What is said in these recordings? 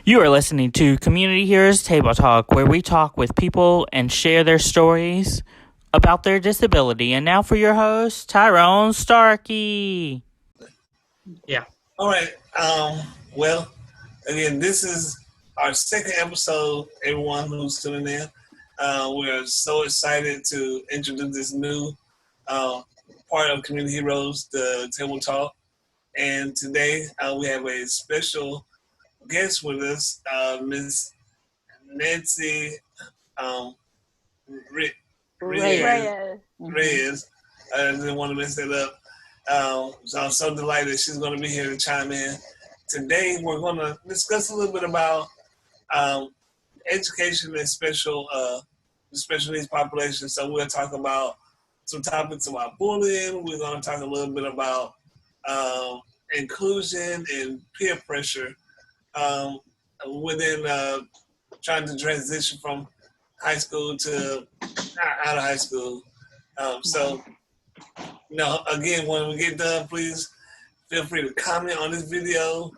You are listening to Community Heroes Table Talk, where we talk with people and share their stories about their disability. And now for your host, Tyrone Starkey. Yeah. All right. Well, again, this is our second episode. Everyone who's tuning in, we're so excited to introduce this new part of Community Heroes, the Table Talk. And today we have a special guest with us, Miss Nancy um, Reyes. Reyes. I didn't want to mess that up. So I'm so delighted she's going to be here to chime in. Today, we're going to discuss a little bit about education and special needs population. So we'll talk about some topics about bullying. We're going to talk a little bit about inclusion and peer pressure within trying to transition from high school to out of high school. So, again, when we get done, please feel free to comment on this video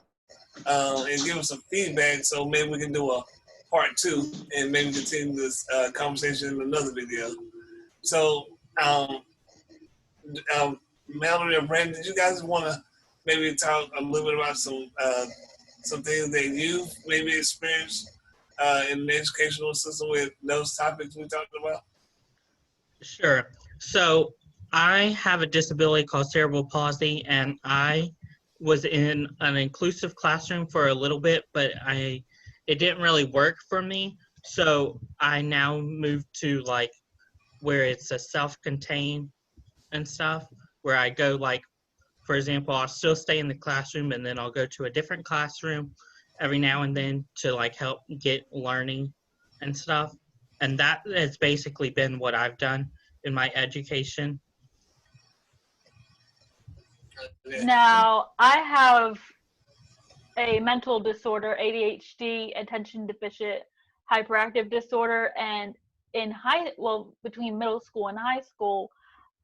and give us some feedback so maybe we can do a part 2 and maybe continue this conversation in another video. So, Mallory or Brandon, did you guys want to maybe talk a little bit about some things that you've maybe experienced in the educational system with those topics we talked about? Sure. So I have a disability called cerebral palsy, and I was in an inclusive classroom for a little bit, but it didn't really work for me. So I now moved to where it's a self-contained and stuff, where I go for example, I'll still stay in the classroom and then I'll go to a different classroom every now and then to help get learning and stuff. And that has basically been what I've done in my education. Now, I have a mental disorder, ADHD, attention deficit hyperactive disorder, and between middle school and high school,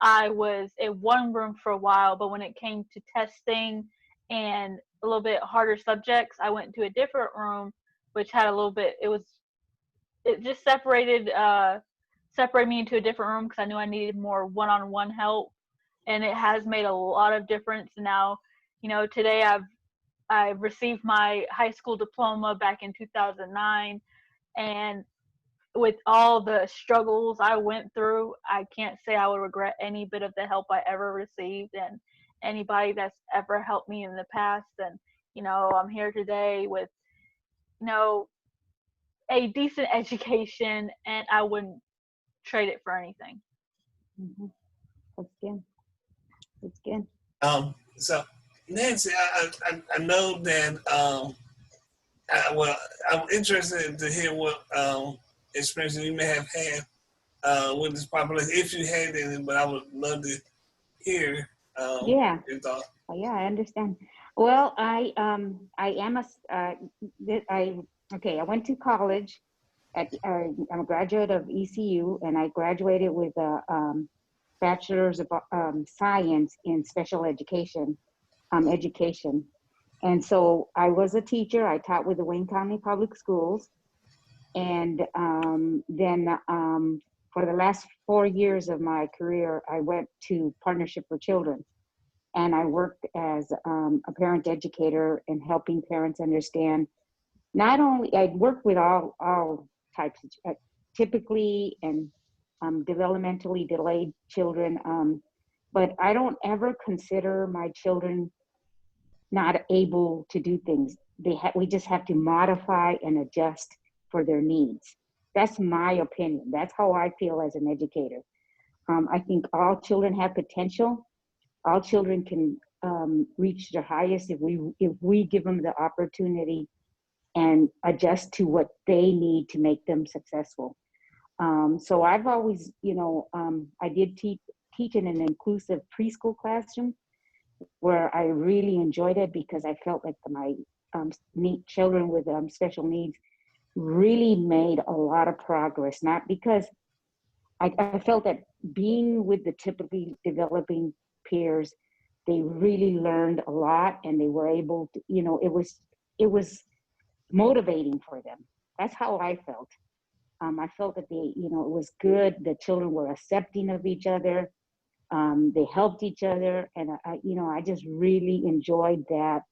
I was in one room for a while, but when it came to testing and a little bit harder subjects, I went to a different room, which had a little bit, it just separated me into a different room because I knew I needed more one-on-one help, and it has made a lot of difference. Now, today I've received my high school diploma back in 2009, and with all the struggles I went through, I can't say I would regret any bit of the help I ever received and anybody that's ever helped me in the past. And, I'm here today with, a decent education, and I wouldn't trade it for anything. Mm-hmm. That's good. That's good. So, Nancy, I know that, I'm interested to hear what experience you may have had with this population, if you had any, but I would love to hear your thoughts. Yeah, I understand. Well, I went to college. I'm a graduate of ECU, and I graduated with a bachelor's of science in special education. And so I was a teacher. I taught with the Wayne County Public Schools. And then for the last 4 years of my career, I went to Partnership for Children. And I worked as a parent educator and helping parents understand. Not only, I work with all types, typically and developmentally delayed children, but I don't ever consider my children not able to do things. We just have to modify and adjust for their needs. That's my opinion. That's how I feel as an educator. I think all children have potential. All children can reach their highest if we give them the opportunity and adjust to what they need to make them successful. So I've always, I did teach in an inclusive preschool classroom where I really enjoyed it because I felt like my children with special needs really made a lot of progress. Not because I felt that being with the typically developing peers, they really learned a lot, and they were able to, it was motivating for them. That's how I felt. I felt that they, you know, it was good. The children were accepting of each other. They helped each other, and you know, I just really enjoyed that.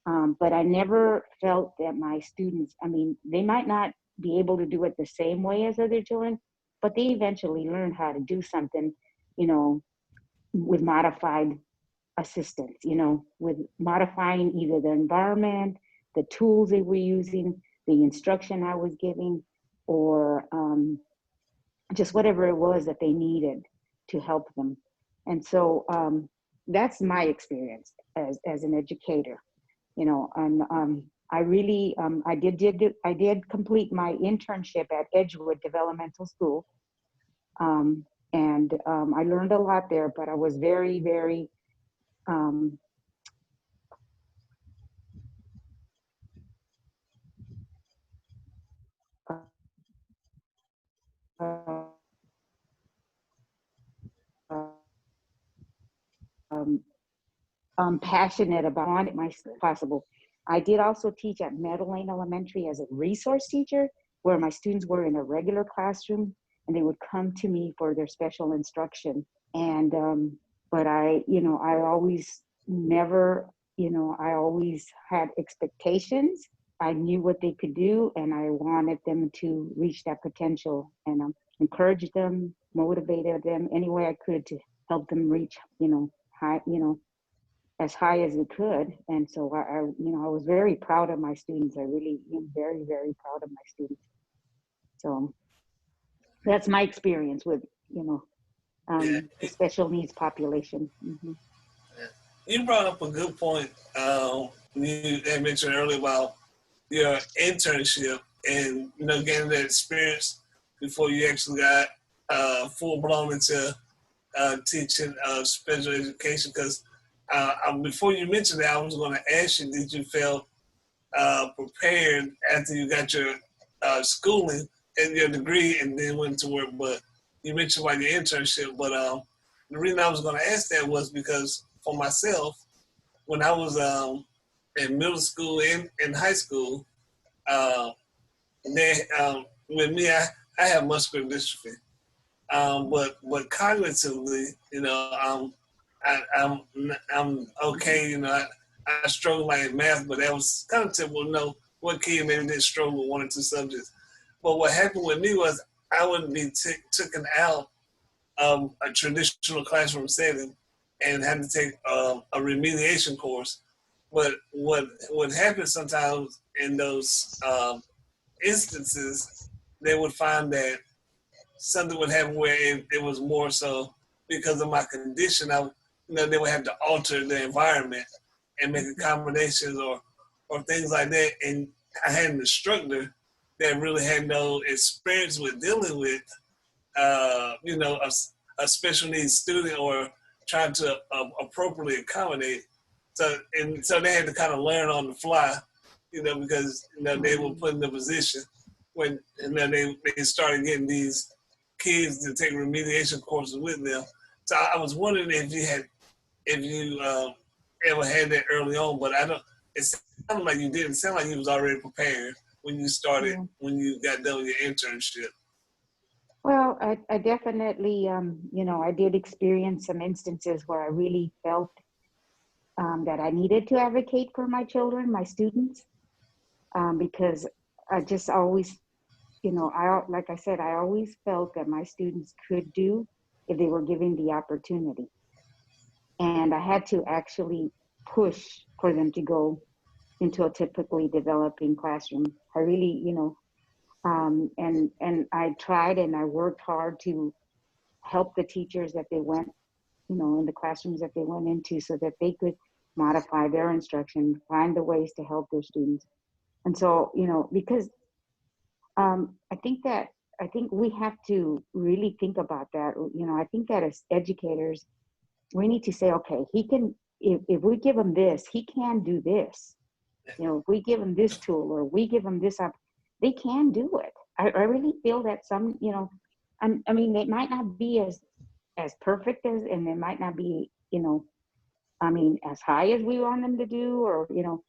But I never felt that my students, I mean, they might not be able to do it the same way as other children, but they eventually learned how to do something, you know, with modified assistance, you know, with modifying either the environment, the tools they were using, the instruction I was giving, or just whatever it was that they needed to help them. And so that's my experience as an educator, you know. And I really I did complete my internship at Edgewood Developmental School, and I learned a lot there. But I was very um, uh, um, passionate about it my possible. I did also teach at Meadow Lane Elementary as a resource teacher, where my students were in a regular classroom and they would come to me for their special instruction. And but I, you know, I always never, you know, I always had expectations. I knew what they could do, and I wanted them to reach that potential, and encouraged them, motivated them any way I could to help them reach, you know, high, you know, as high as we could. And so you know, I was very proud of my students. I really am very proud of my students. So that's my experience with, you know, Yeah. the special needs population. Mm-hmm. You brought up a good point. You had mentioned earlier about your internship and, you know, getting that experience before you actually got full blown into teaching special education. Because before you mentioned that, I was going to ask you, did you feel prepared after you got your schooling and your degree and then went to work? But you mentioned about your internship. But the reason I was going to ask that was because for myself, when I was in middle school and in high school, uh, with me, I have muscular dystrophy. But cognitively, you know, I'm okay. You know, I struggle like in math, but that was kind of typical. You know, what kid maybe didn't struggle with one or two subjects. But what happened with me was I wouldn't be taken out of a traditional classroom setting and had to take a remediation course. But what happens sometimes in those instances, they would find that something would happen where it was more so because of my condition. You know, they would have to alter the environment and make accommodations or things like that. And I had an instructor that really had no experience with dealing with, you know, a special needs student or trying to appropriately accommodate. So they had to kind of learn on the fly, you know, because, you know, they were put in the position when, you know, they started getting these kids to take remediation courses with them. So I was wondering if you ever had that early on, but I don't. It sounded like you didn't. Sound like you was already prepared when you started, Yeah. when you got done with your internship. Well, I definitely, you know, I did experience some instances where I really felt that I needed to advocate for my children, my students, because I just always, you know, like I said, I always felt that my students could do if they were given the opportunity. And I had to actually push for them to go into a typically developing classroom. I really, you know, and I tried and I worked hard to help the teachers that they went, you know, in the classrooms that they went into so that they could modify their instruction, find the ways to help their students. And so, you know, because I think we have to really think about that. You know, I think that as educators, we need to say, okay, he can, if we give him this, he can do this. You know, if we give them this tool or we give them this up, they can do it. I really feel that some, you know, I mean, they might not be as perfect as, and they might not be, you know, I mean, as high as we want them to do, or, you know,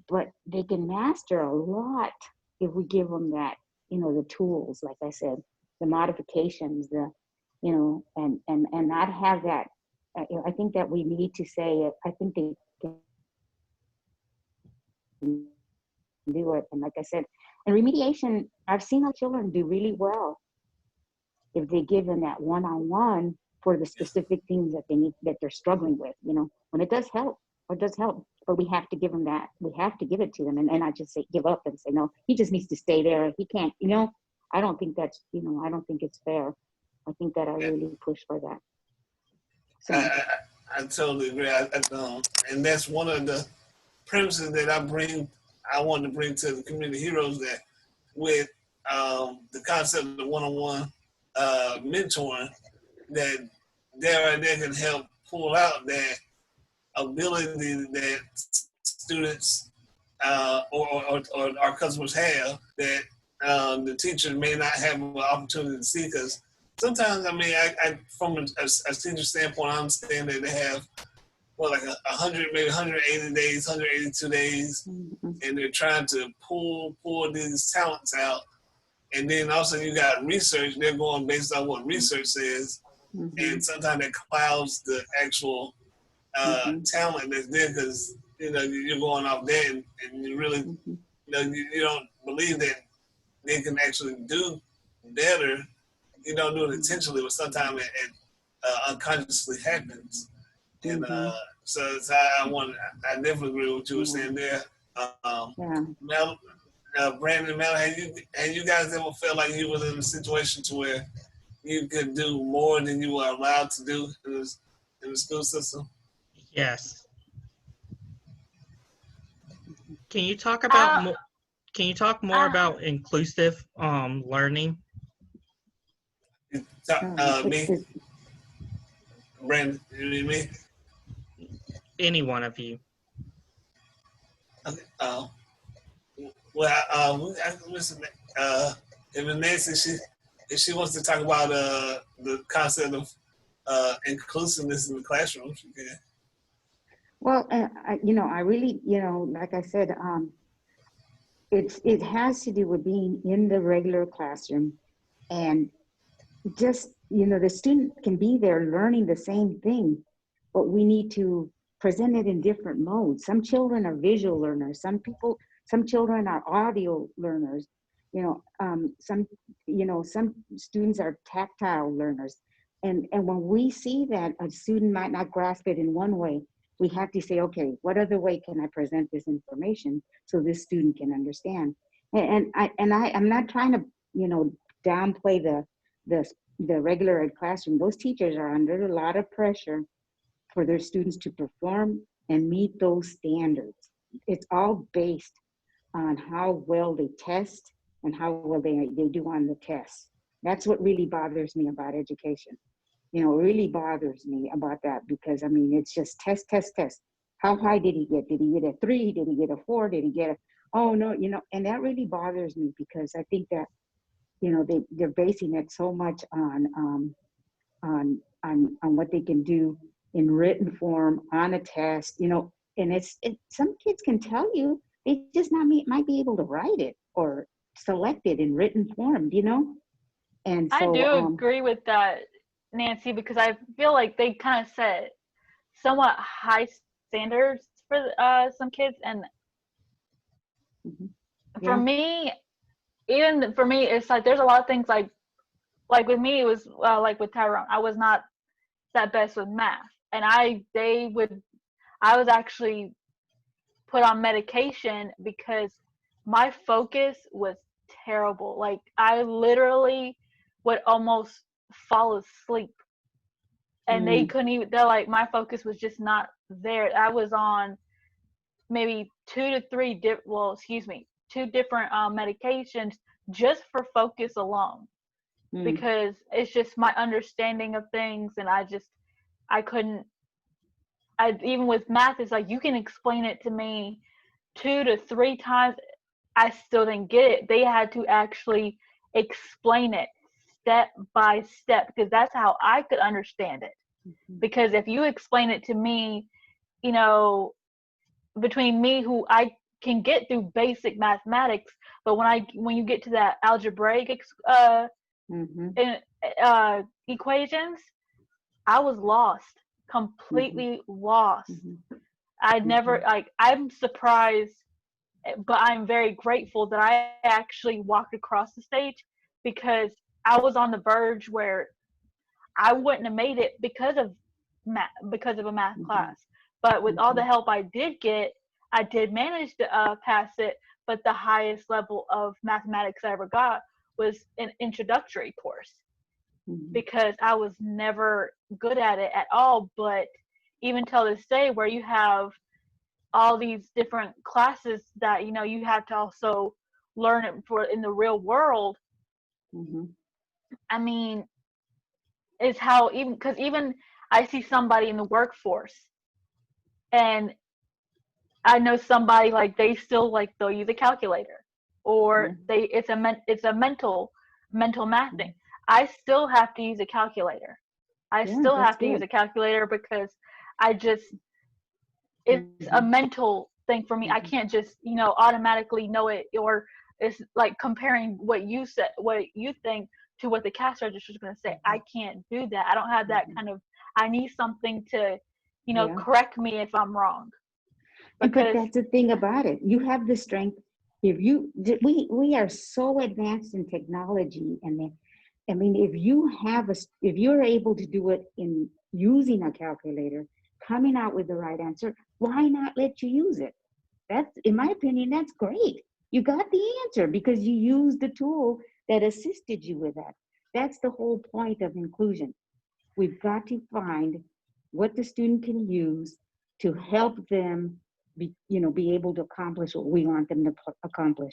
but they can master a lot if we give them that, the tools, like I said, the modifications, and not have that. I think that we need to say it. I think they can do it. And like I said, and remediation, I've seen our children do really well if they give them that one-on-one for the specific things that they need, that they're struggling with, when it does help. But we have to give them that. We have to give it to them, and not just say give up and say no. He just needs to stay there. He can't. I don't think that's. I don't think it's fair. I think that I really push for that. So I totally agree. And that's one of the premises that I want to bring to the community heroes, that with the concept of the one-on-one mentoring, that they can help pull out that ability that students or our customers have that the teachers may not have an opportunity to see. Because sometimes, I from a teacher standpoint, I understand that they have like 100, maybe 180 days, 182 days, and they're trying to pull these talents out. And then also you got research, they're going based on what research says. And sometimes that clouds the actual talent that's there, because, you're going off there and you really, you don't believe that they can actually do better. You don't do it intentionally, but sometimes it unconsciously happens. And so I definitely agree with what you were saying there. Brandon, Mel, have you guys ever felt like you was in a situation to where you could do more than you were allowed to do in the school system? Yes. Can you talk about Can you talk more about inclusive learning? Me, Brandon, you mean me? Any one of you. Okay. Listen. If Nancy, if she wants to talk about the concept of inclusiveness in the classroom, she can. Well, I really, like I said, it has to do with being in the regular classroom, and just, the student can be there learning the same thing, but we need to present it in different modes. Some children are visual learners. Some children are audio learners. Some students are tactile learners. And when we see that a student might not grasp it in one way, we have to say, okay, what other way can I present this information so this student can understand? I'm not trying to, downplay the regular ed classroom. Those teachers are under a lot of pressure for their students to perform and meet those standards. It's all based on how well they test and how well they do on the tests. That's what really bothers me about education. It really bothers me about that, because it's just test. How high did he get? Did he get a 3? Did he get a 4? Did he get a, oh no, and that really bothers me, because I think that, they're basing it so much on what they can do in written form on a test, and some kids can tell you they just might be able to write it or select it in written form, and so I do agree with that, Nancy, because I feel like they kind of set somewhat high standards for some kids, and for me, even for me, it's like there's a lot of things like with me, it was like with Tyrone, I was not that best with math, and I was actually put on medication because my focus was terrible. Like I literally would almost fall asleep, and they couldn't even. They're like, my focus was just not there. I was on maybe 2 to 3 2 different medications just for focus alone, because it's just my understanding of things, and I couldn't. Even with math, it's like you can explain it to me 2 to 3 times, I still didn't get it. They had to actually explain it step by step, because that's how I could understand it. Because if you explain it to me, between me, who I can get through basic mathematics, but when you get to that algebraic equations, I was lost, completely lost. I'd never, like, I'm surprised, but I'm very grateful that I actually walked across the stage, because I was on the verge where I wouldn't have made it because of a math class. But with all the help I did get, I did manage to pass it. But the highest level of mathematics I ever got was an introductory course, because I was never good at it at all. But even till this day, where you have all these different classes that, you know, you have to also learn it for in the real world. I mean, is how, even because even I see somebody in the workforce, and I know somebody, like, they still, like, they'll use a calculator, or it's a mental math thing. I still have to use a calculator. I still have to use a calculator, because I just, it's a mental thing for me. I can't just, you know, automatically know it, or it's like comparing what you said, what you think, to what the cash register is going to say. I can't do that. I don't have that kind of, I need something to, you know, correct me if I'm wrong. But that's the thing about it. You have the strength. We are so advanced in technology, and I mean, if you're able to do it in using a calculator, coming out with the right answer, why not let you use it? That's, in my opinion, that's great. You got the answer because you used the tool that assisted you with that. That's the whole point of inclusion. We've got to find what the student can use to help them be able to accomplish what we want them to accomplish.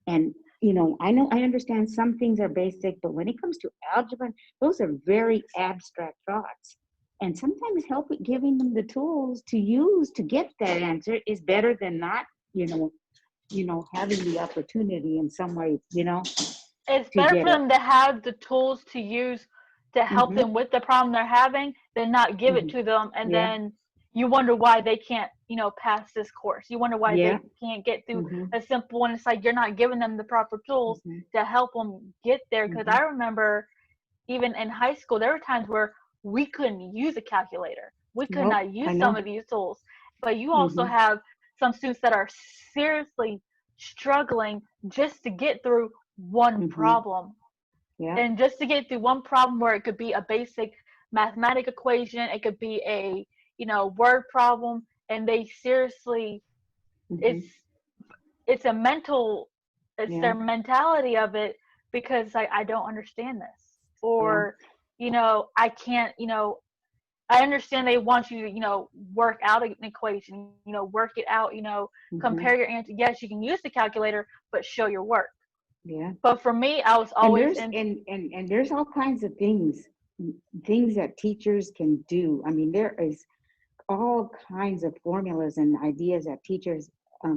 And, you know, I understand some things are basic, but when it comes to algebra, those are very abstract thoughts. And sometimes giving them the tools to use to get that answer is better than not, having the opportunity in some way, It's better for them to have the tools to use to help them with the problem they're having than not give it to them, and then you wonder why they can't, pass this course. You wonder why they can't get through a simple one. It's like you're not giving them the proper tools to help them get there. Because I remember even in high school, there were times where we couldn't use a calculator. We could not use some of these tools. But you also have some students that are seriously struggling just to get through one problem. And just to get through one problem, where it could be a basic mathematic equation, it could be a word problem, and they seriously it's a mental, it's their mentality of it, because I don't understand this, or I can't, I understand they want you to work out an equation, work it out, compare your answer. Yes, you can use the calculator, but show your work. But for me, I was always and there's all kinds of things that teachers can do. I mean, there is all kinds of formulas and ideas that teachers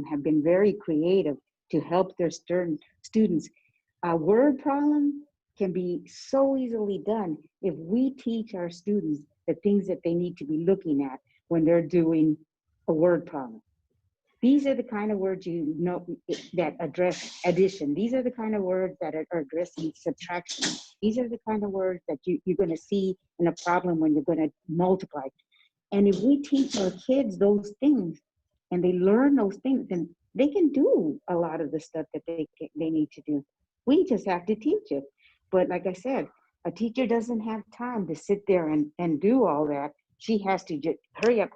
have been very creative to help their students. A word problem can be so easily done if we teach our students the things that they need to be looking at when they're doing a word problem. These are the kind of words that address addition. These are the kind of words that are addressing subtraction. These are the kind of words that you're going to see in a problem when you're going to multiply. And if we teach our kids those things and they learn those things, then they can do a lot of the stuff that they need to do. We just have to teach it. But like I said, a teacher doesn't have time to sit there and do all that. She has to just hurry up.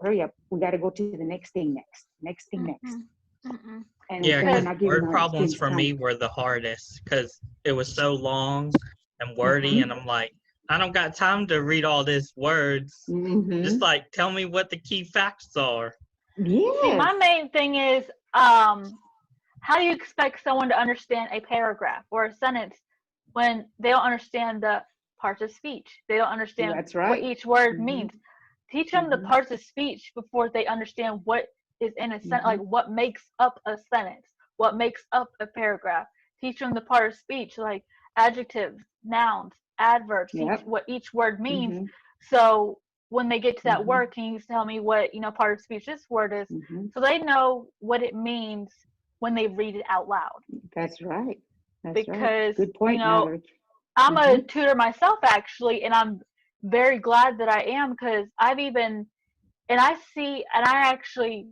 We got to go to the next thing next. And word problems for me were the hardest because it was so long and wordy, and I'm like, I don't got time to read all these words. Just like, tell me what the key facts are. See, my main thing is, how do you expect someone to understand a paragraph or a sentence when they don't understand the parts of speech? They don't understand what each word means. Teach them the parts of speech before they understand what is in a sentence, like what makes up a sentence, what makes up a paragraph. Teach them the part of speech, like adjectives, nouns, adverbs, what each word means. So when they get to that Mhm. word, can you tell me what, part of speech this word is? Mhm. So they know what it means when they read it out loud. That's right. That's right. Because, Good point, Mallory. I'm a Mhm. tutor myself, actually, and I'm very glad that I am, because I actually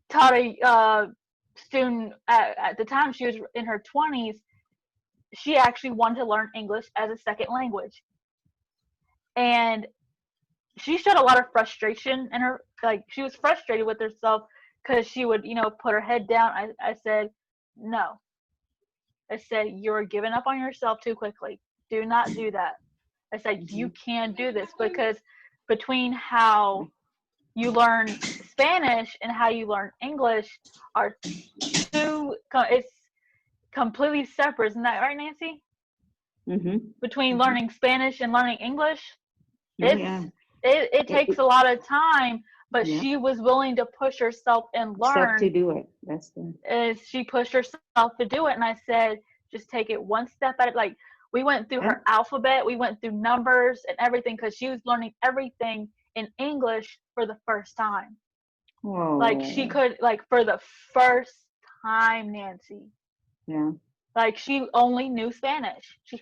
taught a student at the time. She was in her 20s. She actually wanted to learn English as a second language. And she showed a lot of frustration in her, like, she was frustrated with herself because she would, put her head down. I said, no. I said, you're giving up on yourself too quickly. Do not do that. I said, you can do this, because between how you learn Spanish and how you learn English are it's completely separate. Isn't that right, Nancy? Between learning Spanish and learning English, it takes a lot of time, but she was willing to push herself and learn. To do it. That's the. She pushed herself to do it, and I said, just take it one step at a time. Like, we went through her alphabet, we went through numbers and everything, because she was learning everything in English for the first time. Whoa. Like, she could, like, for the first time, Nancy. Yeah. Like, she only knew Spanish. She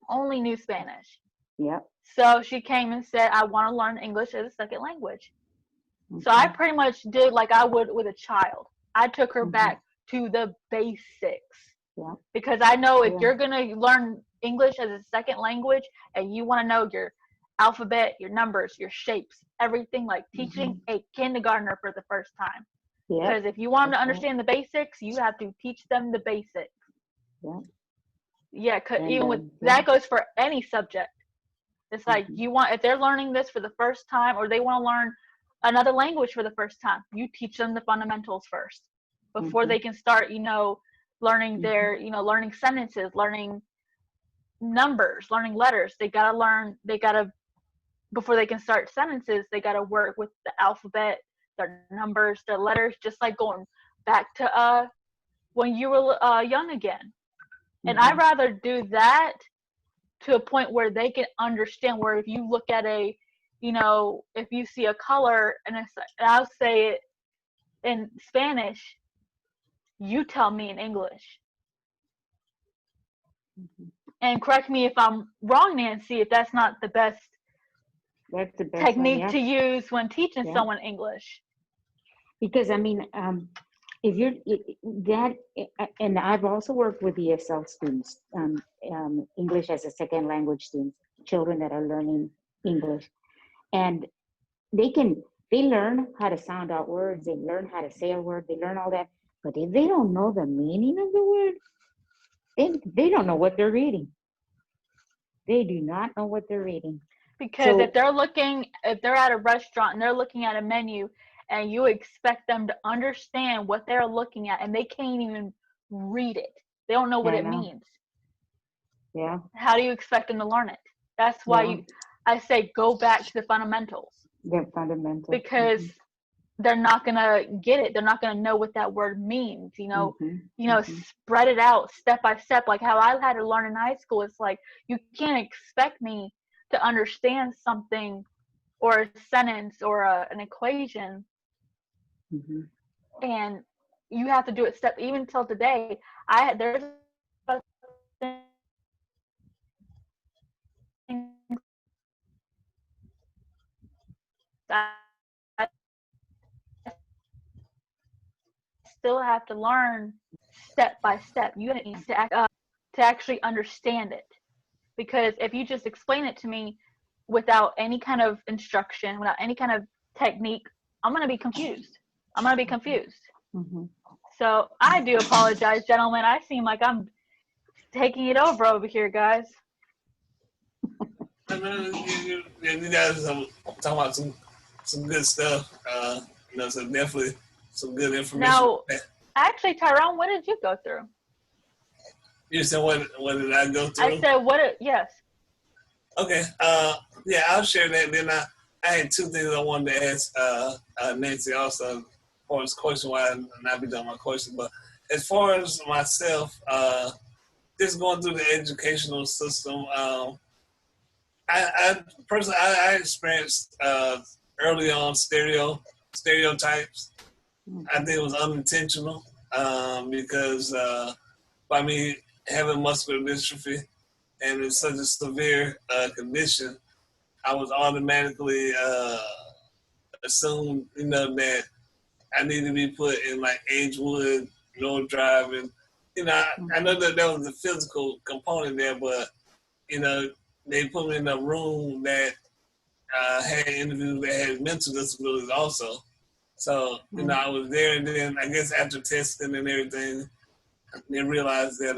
only knew Spanish. Yep. So she came and said, I want to learn English as a second language. So I pretty much did like I would with a child. I took her back to the basics. Yeah. Because I know if you're going to learn English as a second language and you want to know your alphabet, your numbers, your shapes, everything, like teaching a kindergartner for the first time. Because if you want them to understand the basics, you have to teach them the basics. Yeah. Yeah, cause even with that goes for any subject. It's like if they're learning this for the first time, or they want to learn another language for the first time, you teach them the fundamentals first before they can start, learning their, learning sentences, learning numbers, learning letters. Before they can start sentences, they got to work with the alphabet, their numbers, their letters, just like going back to when you were young again. And I'd rather do that to a point where they can understand, where if you look at if you see a color and I'll say it in Spanish, you tell me in English. And correct me if I'm wrong, Nancy, if that's not the best, technique to use when teaching someone English. Because I mean, if you're that, and I've also worked with ESL students, English as a second language students, children that are learning English, and they learn how to sound out words, they learn how to say a word, they learn all that, but if they don't know the meaning of the word, they don't know what they're reading. They do not know what they're reading. Because if they're at a restaurant and they're looking at a menu, and you expect them to understand what they're looking at, and they can't even read it, they don't know what it means. Yeah. How do you expect them to learn it? That's why I say go back to the fundamentals. The fundamentals. Because they're not gonna get it. They're not gonna know what that word means. Spread it out step by step, like how I had to learn in high school. It's like, you can't expect me to understand something, or a sentence, or an equation, and you have to do it step. Even till today, there's I still have to learn step by step. You need to actually understand it. Because if you just explain it to me without any kind of instruction, without any kind of technique, I'm going to be confused. So I do apologize, gentlemen. I seem like I'm taking it over here, guys. You guys are talking about some good stuff. So definitely some good information. Now, actually, Tyrone, what did you go through? You said what did I go through? I said yes. Okay. I'll share that. Then I had two things I wanted to ask Nancy also, as far as question why not be done my question. But as far as myself, just going through the educational system, I personally, I experienced early on stereotypes. I think it was unintentional because by me having muscular dystrophy and it's such a severe condition, I was automatically assumed, that I need to be put in like Edgewood, North Drive, and I know that there was a physical component there, but they put me in a room that had individuals that had mental disabilities also. So I was there, and then I guess after testing and everything, they realized that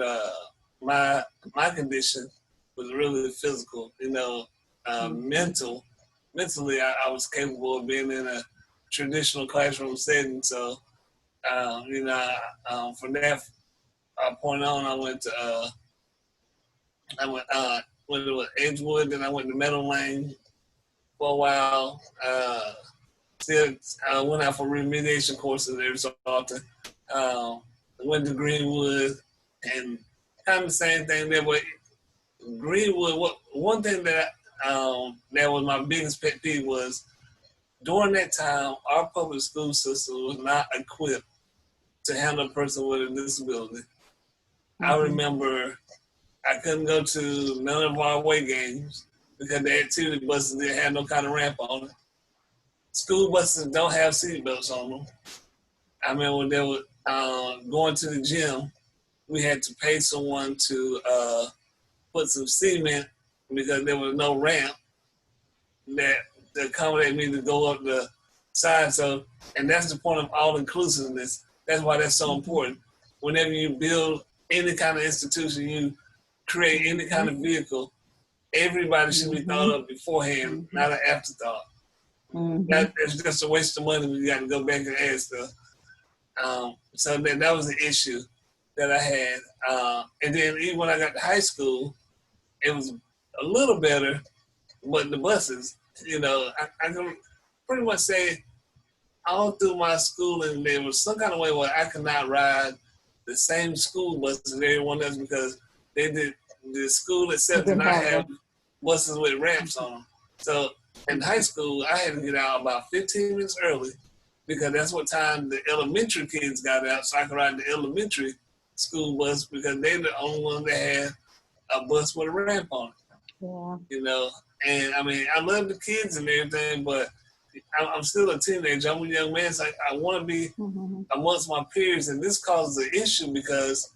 my condition was really physical. Mentally, I was capable of being in a traditional classroom setting. So, from that point on, I went to went to Edgewood, then I went to Meadow Lane for a while. Still went out for remediation courses every so often. Went to Greenwood, and kind of the same thing there. But Greenwood, one thing that that was my biggest pet peeve was during that time, our public school system was not equipped to handle a person with a disability. I remember I couldn't go to none of our away games because the activity buses didn't have no kind of ramp on it. School buses don't have seatbelts on them. I remember when they were going to the gym, we had to pay someone to put some cement because there was no ramp that to accommodate me to go up the side. So, and that's the point of all inclusiveness. That's why that's so important. Whenever you build any kind of institution, you create any kind of vehicle, everybody should be thought of beforehand, not an afterthought. It's just a waste of money when you got to go back and add stuff. So that was the issue that I had. And then even when I got to high school, it was a little better, but the buses, I can pretty much say all through my schooling, there was some kind of way where I could not ride the same school bus as everyone else because the school itself did not have buses with ramps on them. So in high school, I had to get out about 15 minutes early because that's what time the elementary kids got out, so I could ride the elementary school bus because they're the only ones that had a bus with a ramp on it. Yeah. And I mean, I love the kids and everything, but I'm still a teenager. I'm a young man, so I want to be amongst my peers, and this causes an issue because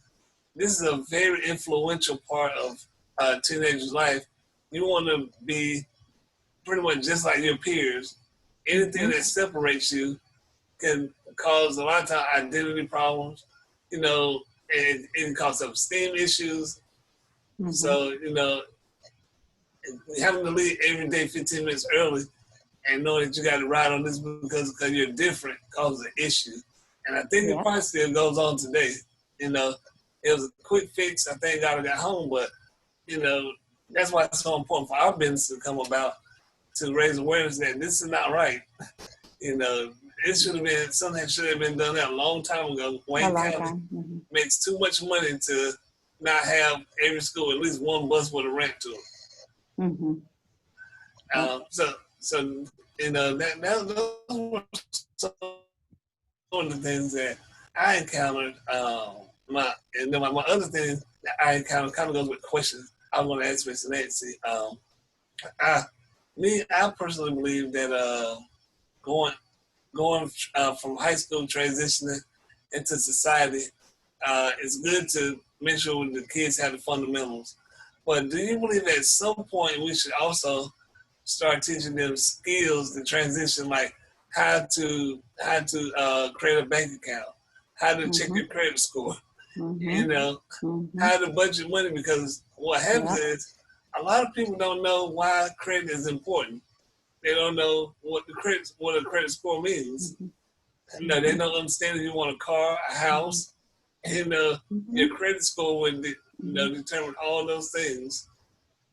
this is a very influential part of a teenager's life. You want to be pretty much just like your peers. Anything that separates you can cause a lot of time identity problems, and it can cause self-esteem issues. So, having to leave every day 15 minutes early and know that you got to ride on this because you're different causes an issue. And I think it probably still goes on today. It was a quick fix. I thank God I got home, but, that's why it's so important for our business to come about to raise awareness that this is not right. It should have been something that should have been done that a long time ago. Wayne County makes too much money to not have every school at least one bus with a ramp to it. So that was some of the things that I encountered. My other thing that I encountered kind of goes with questions I was going to ask Miss Nancy. I personally believe that going from high school transitioning into society, it's good to make sure the kids have the fundamentals. But do you believe at some point we should also start teaching them skills to transition, like how to create a bank account, how to check your credit score, how to budget money? Because what happens is a lot of people don't know why credit is important. They don't know what a credit score means. They don't understand if you want a car, a house, your credit score would determine all those things.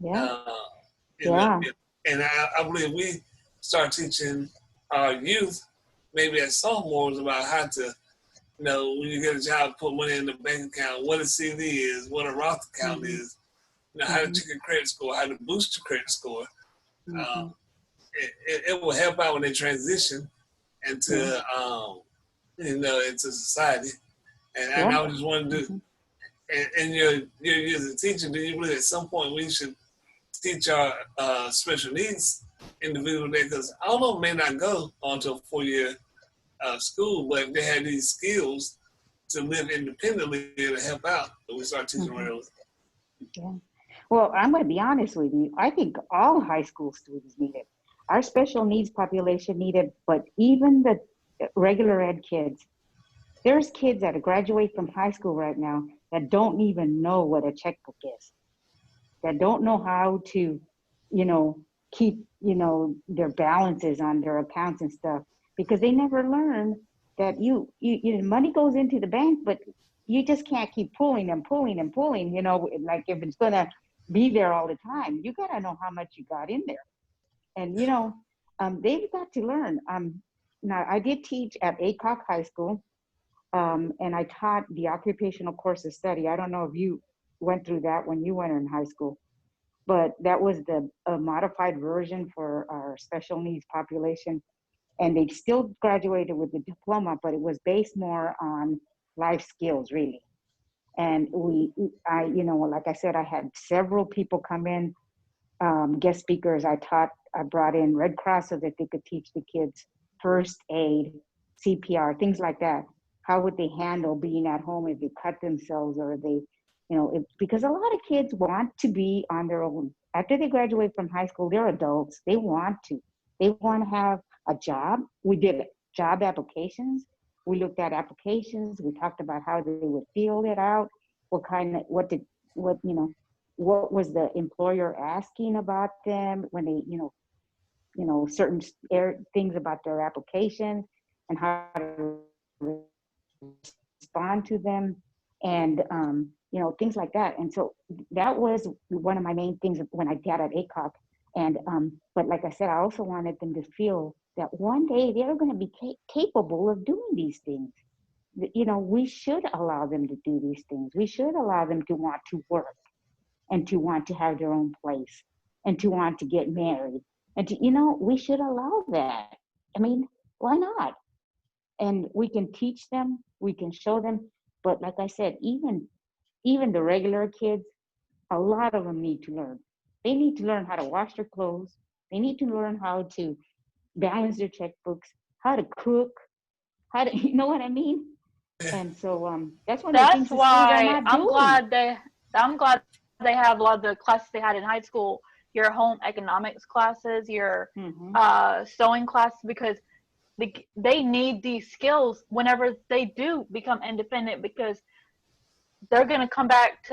And I believe we start teaching our youth, maybe as sophomores, about how to, when you get a job, put money in the bank account, what a CD is, what a Roth account is, how to check your credit score, how to boost your credit score. Mm-hmm. It will help out when they transition into into society. And I was just wondering, and you're as a teacher, do you believe at some point we should teach our special needs individual there? Because all of them may not go on to a 4-year school, but if they have these skills to live independently, it'll help out. But we start teaching them early. Yeah. Well, I'm going to be honest with you. I think all high school students need it. Our special needs population need it, but even the regular ed kids, there's kids that graduate from high school right now that don't even know what a checkbook is, that don't know how to, keep, their balances on their accounts and stuff, because they never learn that money goes into the bank, but you just can't keep pulling and pulling and pulling, like if it's going to be there all the time. You got to know how much you got in there. And, they've got to learn. Now, I did teach at Aycock High School, and I taught the occupational course of study. I don't know if you went through that when you went in high school, but that was a modified version for our special needs population. And they still graduated with the diploma, but it was based more on life skills, really. And like I said, I had several people come in, guest speakers. I brought in Red Cross so that they could teach the kids first aid, CPR, things like that. How would they handle being at home if they cut themselves, or they, because a lot of kids want to be on their own. After they graduate from high school, they're adults. They want to have a job. We did job applications. We looked at applications. We talked about how they would fill it out, what was the employer asking about them when they, certain things about their application, and how to respond to them, and things like that. And so that was one of my main things when I taught at ACOG. And but like I said, I also wanted them to feel that one day they're going to be capable of doing these things. We should allow them to do these things. We should allow them to want to work, and to want to have their own place, and to want to get married, and to, we should allow that. I mean, why not? And we can teach them, we can show them. But like I said, even the regular kids, a lot of them need to learn. They need to learn how to wash their clothes. They need to learn how to balance their checkbooks, how to cook, how to, you know what I mean? And so that's one of the things the schools are not doing. I'm glad they have a lot of the classes they had in high school, your home economics classes, your sewing classes, because they need these skills whenever they do become independent, because they're going to come back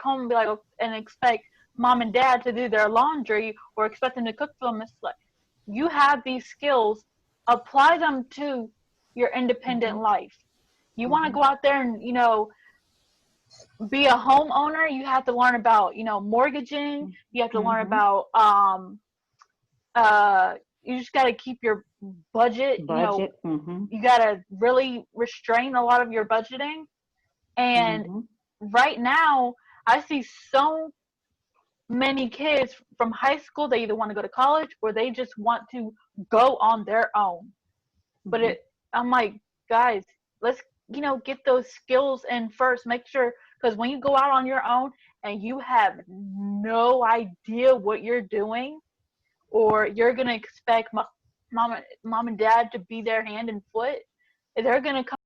home and be like, and expect mom and dad to do their laundry, or expect them to cook for them. It's like, you have these skills, apply them to your independent life. You want to go out there and, be a homeowner, you have to learn about, mortgaging. You have to learn about, you just got to keep your budget. You got to really restrain a lot of your budgeting. And right now, I see so many kids from high school, they either want to go to college or they just want to go on their own. But I'm like, guys, let's, get those skills in first. Make sure, because when you go out on your own and you have no idea what you're doing, or you're going to expect mom and dad to be their hand and foot, they're going to come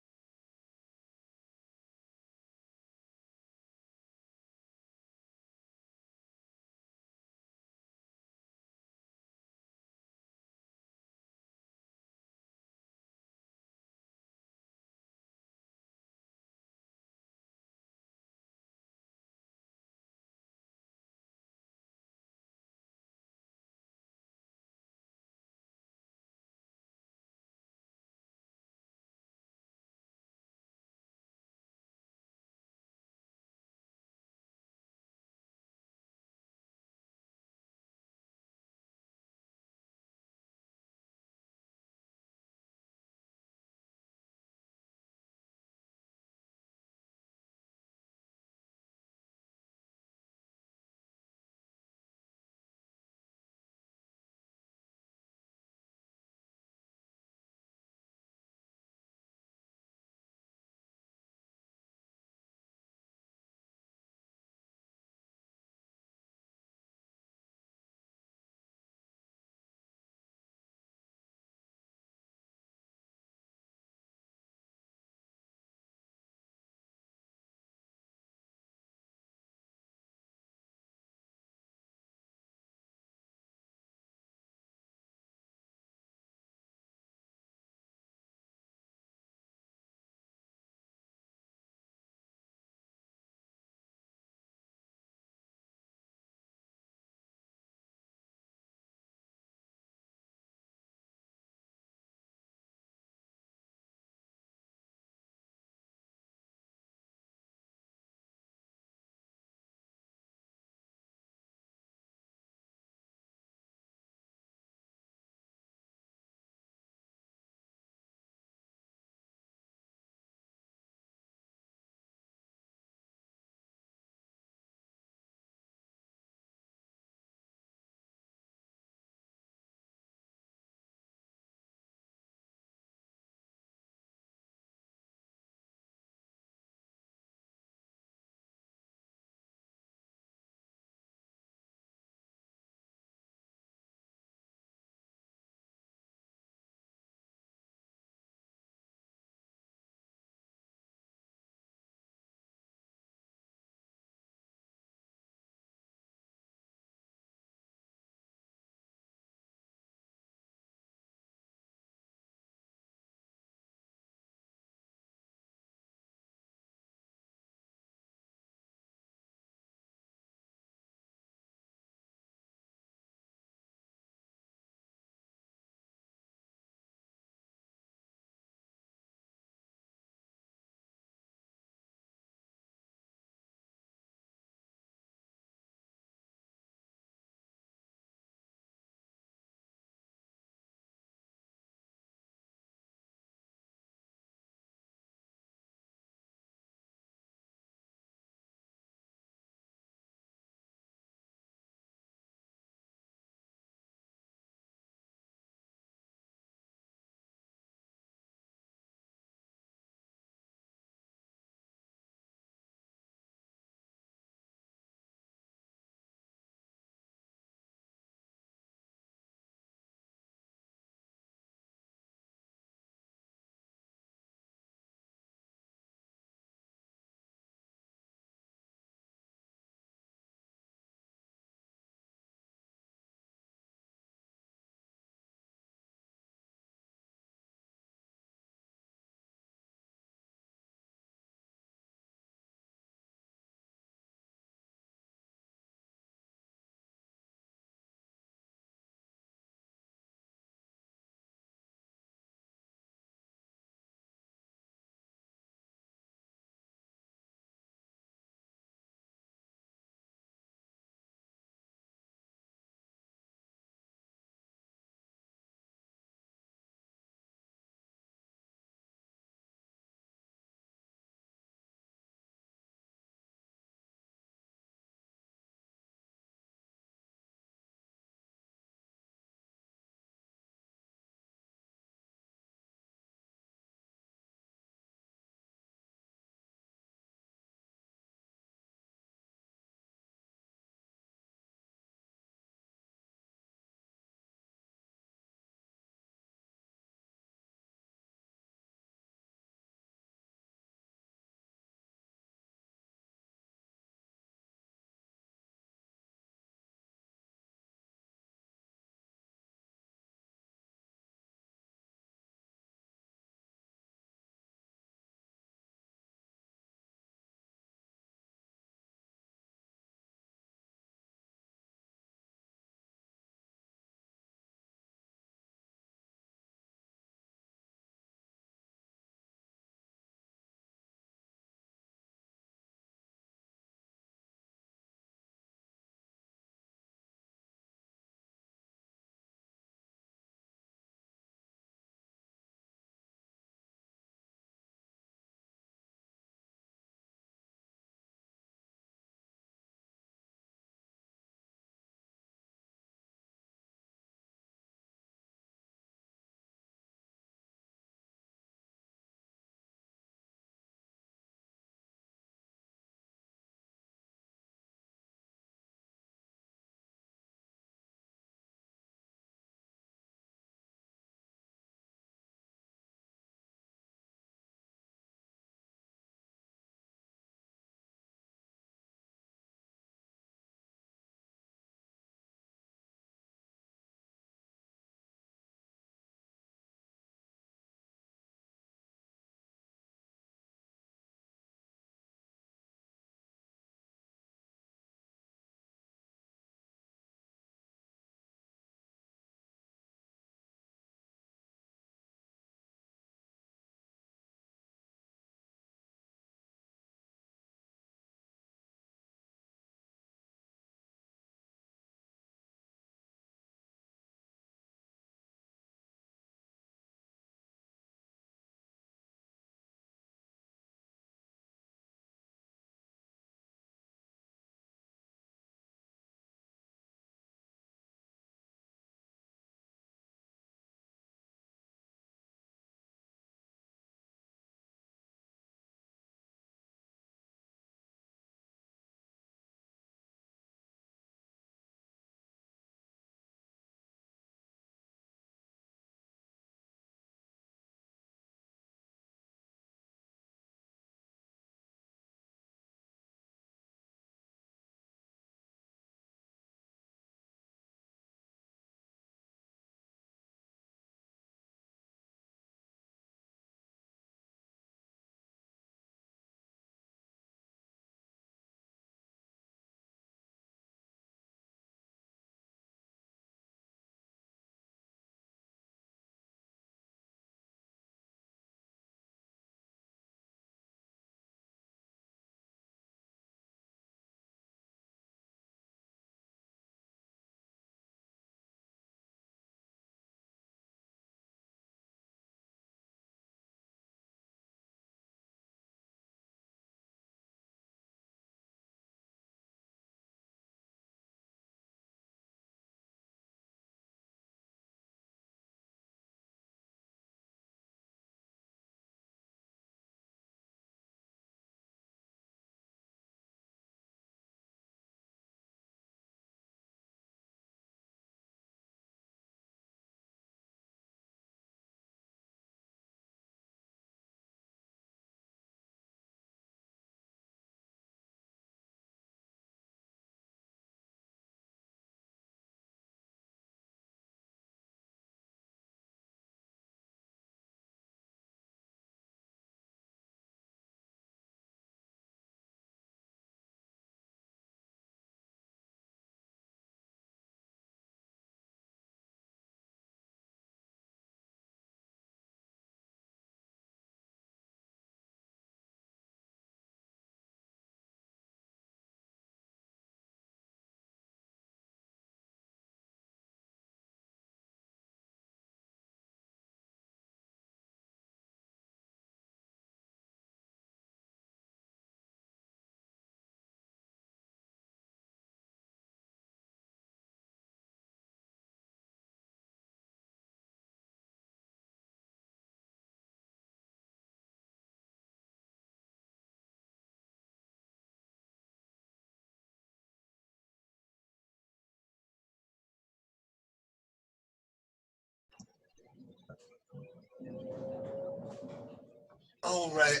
All right.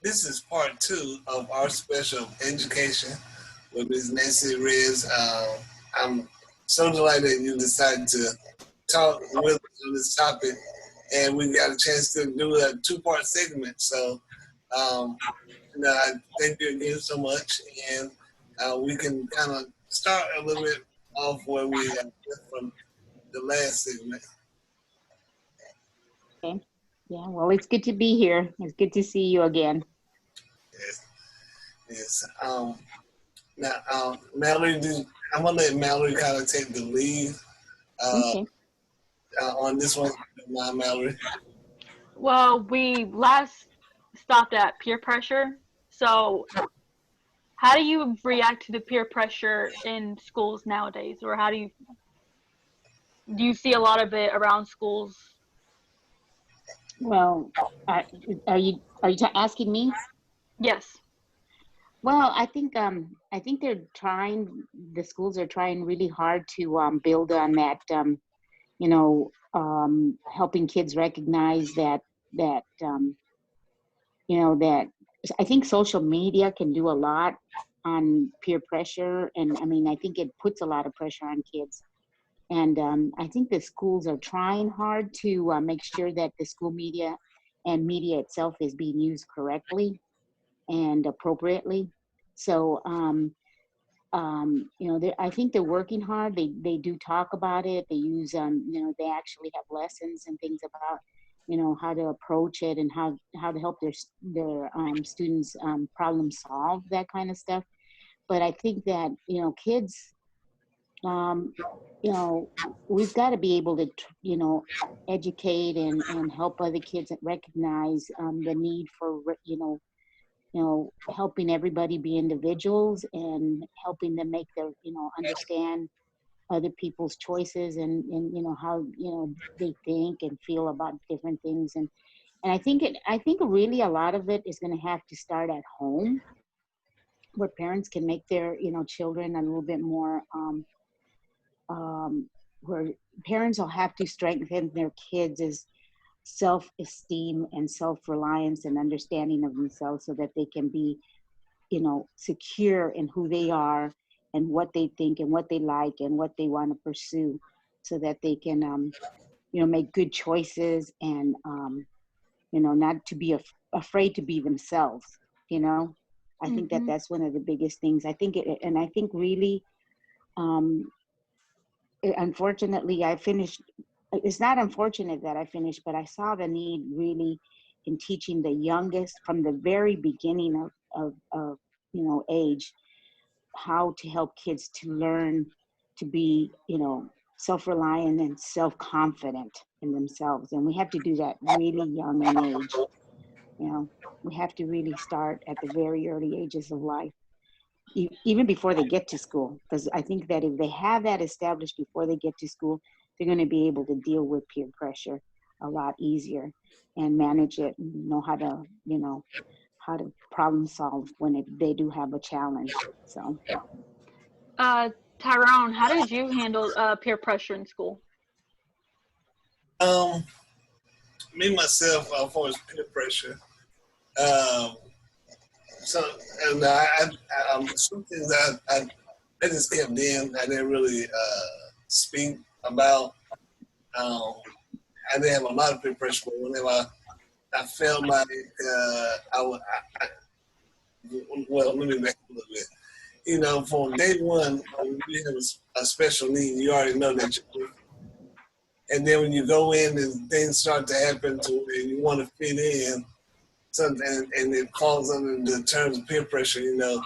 This is part 2 of our special education with Ms. Nancy Reyes. I'm so delighted you decided to talk with us on this topic, and we got a chance to do a 2-part segment. So, um, I thank you again so much, and we can kind of start a little bit off where we left from the last segment. Okay. Yeah, well, it's good to be here. It's good to see you again. Yes. Yes. Now, Mallory, I'm gonna let Mallory kind of take the lead Okay. on this one. Mallory. Well, we last stopped at peer pressure. So, how do you react to the peer pressure in schools nowadays, or how do you see a lot of it around schools? Well, are are you asking me? Yes. Well, I think the schools are trying really hard to build on that helping kids recognize that that I think social media can do a lot on peer pressure, and I mean I think it puts a lot of pressure on kids. And I think the schools are trying hard to make sure that the school media and media itself is being used correctly and appropriately. So, I think they're working hard. They do talk about it. They use, they actually have lessons and things about, how to approach it and how to help their students problem solve that kind of stuff. But I think that kids, um, we've got to be able to, educate and help other kids recognize the need for, helping everybody be individuals and helping them make their, understand other people's choices and how, they think and feel about different things. And I think really a lot of it is going to have to start at home, where parents can make their, children a little bit more, where parents will have to strengthen their kids' self-esteem and self-reliance and understanding of themselves so that they can be, secure in who they are and what they think and what they like and what they want to pursue, so that they can, make good choices and, not to be afraid to be themselves. You know, I think that Mm-hmm. that's one of the biggest things. And I think really, um, unfortunately, I finished. It's not unfortunate that I finished, but I saw the need really in teaching the youngest from the very beginning of age, how to help kids to learn to be, self-reliant and self-confident in themselves. And we have to do that really young in age. We have to really start at the very early ages of life, even before they get to school, because I think that if they have that established before they get to school, they're going to be able to deal with peer pressure a lot easier and manage it and know how to problem solve when they do have a challenge. So Uh, Tyrone, how did you handle peer pressure in school? Um, Me myself, as far as peer pressure, um, so and some things I just kept in. I didn't really speak about. Um, I didn't have a lot of peer pressure, but whenever I felt like well, let me back up a little bit. From day one, when you have a special need, you already know that you're. And then when you go in and things start to happen to where you want to fit in, something and it falls under the terms of peer pressure, you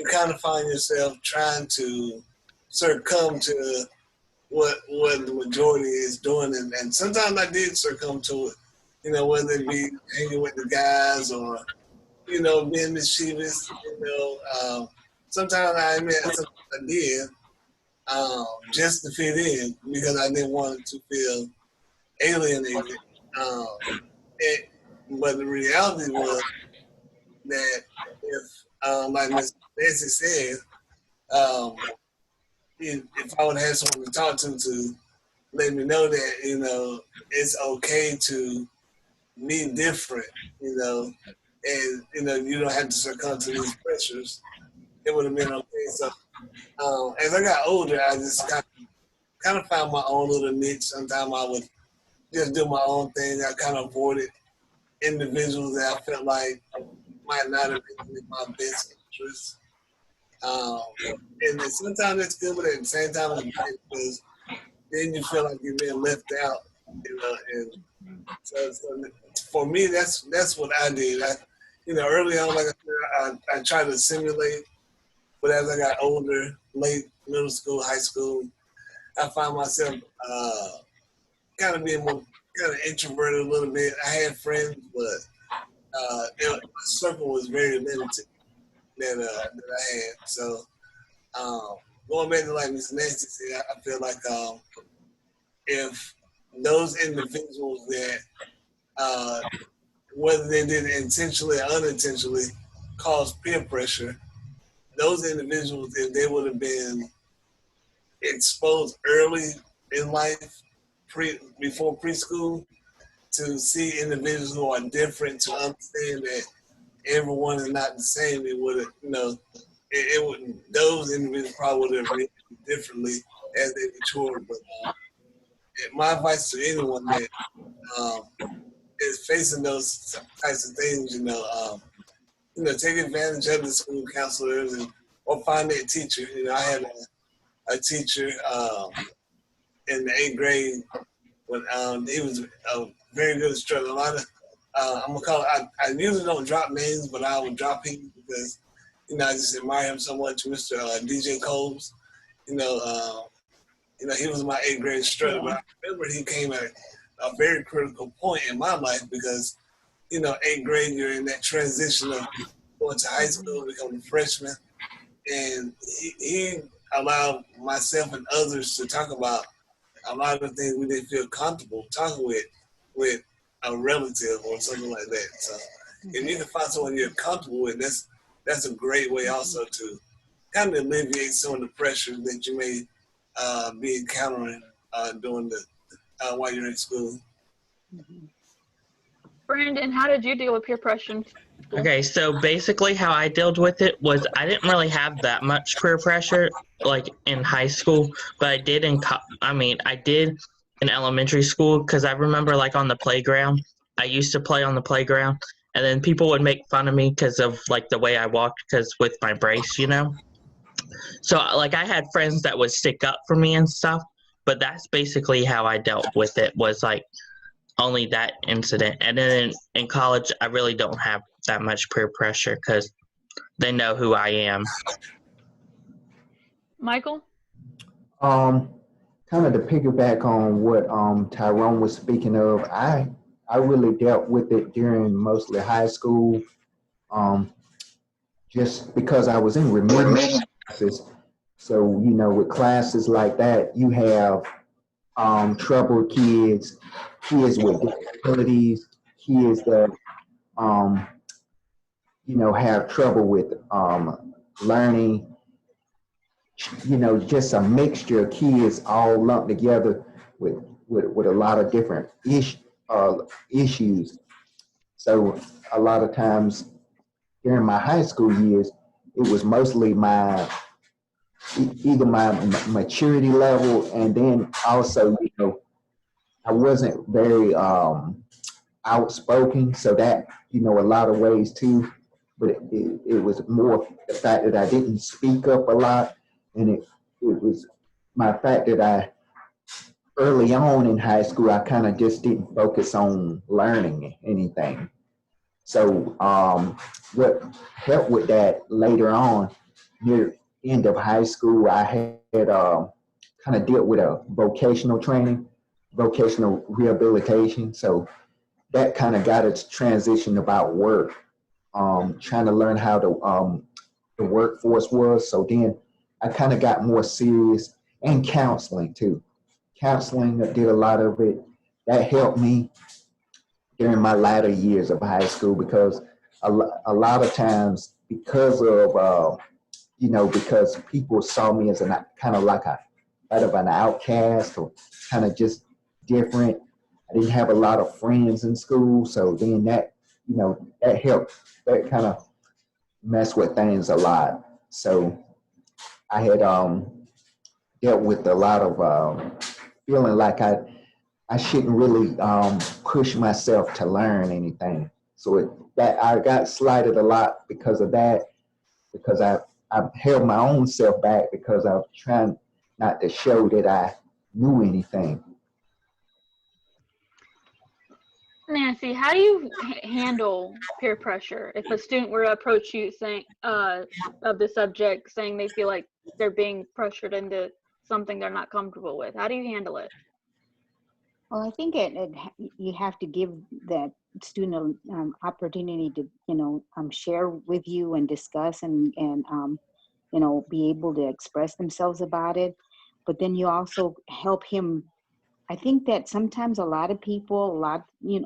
kind of find yourself trying to succumb to what the majority is doing, and sometimes I did succumb to it. Whether it be hanging with the guys or being mischievous. Sometimes I admit sometimes I did just to fit in because I didn't want to feel alienated. Um, it, but the reality was that if, like Miss Nancy said, um, if I would have had someone to talk to let me know that it's okay to be different, you know, and you know you don't have to succumb to these pressures, it would have been okay. So as I got older, I just kind of found my own little niche. Sometimes I would just do my own thing. I kind of avoided individuals that I felt like might not have been in my best interest. And then sometimes it's good, but at the same time it's bad because then you feel like you're being left out, you know. And so for me, that's what I did. You know, early on, like I said, I tried to simulate, but as I got older, late middle school, high school, I found myself kind of being more kind of introverted a little bit. I had friends, but my circle was very limited that I had. So going back to like Miss Nancy said, I feel like if those individuals that whether they did it intentionally or unintentionally caused peer pressure, those individuals, if they would have been exposed early in life, before preschool, to see individuals who are different, to understand that everyone is not the same, it would have, you know, it would, those individuals probably would have reacted differently as they matured. But my advice to anyone that is facing those types of things, you know, take advantage of the school counselors or find that teacher. You know, I had a teacher in the 8th grade when he was a very good instructor. A lot of I'm gonna call it. I usually don't drop names, but I would drop him because you know I just admire him so much. Mr. DJ Coles, you know, he was my 8th grade instructor. But I remember he came at a very critical point in my life because you know 8th grade you're in that transition of going to high school, becoming a freshman, and he allowed myself and others to talk about a lot of the things we didn't feel comfortable talking with a relative or something like that. So if you can find someone you're comfortable with, that's a great way also to kind of alleviate some of the pressure that you may be encountering during while you're in school. Brandon, how did you deal with peer pressure? Okay, so basically how I dealt with it was I didn't really have that much peer pressure like in high school, but I did I did in elementary school because I remember like on the playground, I used to play on the playground and then people would make fun of me because of like the way I walked because with my brace, you know. So like I had friends that would stick up for me and stuff, but that's basically how I dealt with it was like only that incident. And then in college, I really don't have that much peer pressure because they know who I am. Michael? Kind of to piggyback on what Tyrone was speaking of, I really dealt with it during mostly high school, just because I was in remedial classes. So, you know, with classes like that, you have troubled kids with disabilities, kids that, you know, have trouble with learning, you know, just a mixture of kids all lumped together with a lot of different issues. So a lot of times during my high school years, it was mostly either my maturity level, and then also, you know, I wasn't very outspoken, so that, you know, a lot of ways too, but it was more the fact that I didn't speak up a lot, and it was my fact that I early on in high school, I kind of just didn't focus on learning anything. So what helped with that later on, near end of high school, I had kind of dealt with a vocational training, vocational rehabilitation. So that kind of got its transition about work, trying to learn how the workforce was. So then I kind of got more serious, and counseling too. Counseling, I did a lot of it. That helped me during my latter years of high school because a lot of times because of, you know, because people saw me as kind of like an outcast or kind of just different. I didn't have a lot of friends in school. So then that, that helped. That kind of messed with things a lot. So I had dealt with a lot of feeling like I shouldn't really push myself to learn anything. So that I got slighted a lot because of that, because I held my own self back because I was trying not to show that I knew anything. Nancy, how do you handle peer pressure if a student were to approach you saying of the subject, saying they feel like they're being pressured into something they're not comfortable with? How do you handle it? Well, I think you have to give that student opportunity to, share with you and discuss and be able to express themselves about it. But then you also help him. I think that sometimes a lot of people,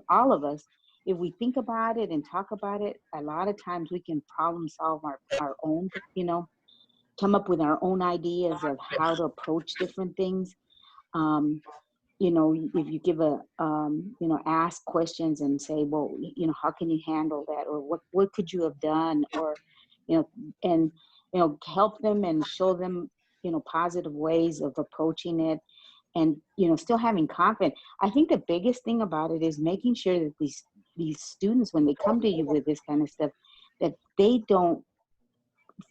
all of us, if we think about it and talk about it, a lot of times we can problem solve our own, come up with our own ideas of how to approach different things. If you give ask questions and say, well, how can you handle that? Or what could you have done? Or, and, help them and show them, positive ways of approaching it. And still having confidence. I think the biggest thing about it is making sure that these students, when they come to you with this kind of stuff, that they don't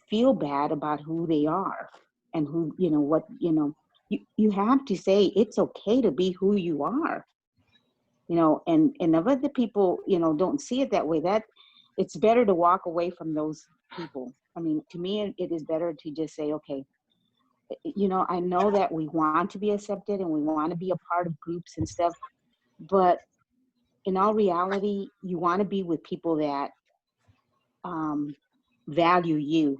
feel bad about who they are and who you have to say it's okay to be who you are, and if other people don't see it that way, that it's better to walk away from those people. I mean, to me, it is better to just say, okay, I know that we want to be accepted and we want to be a part of groups and stuff, but in all reality, you want to be with people that value you,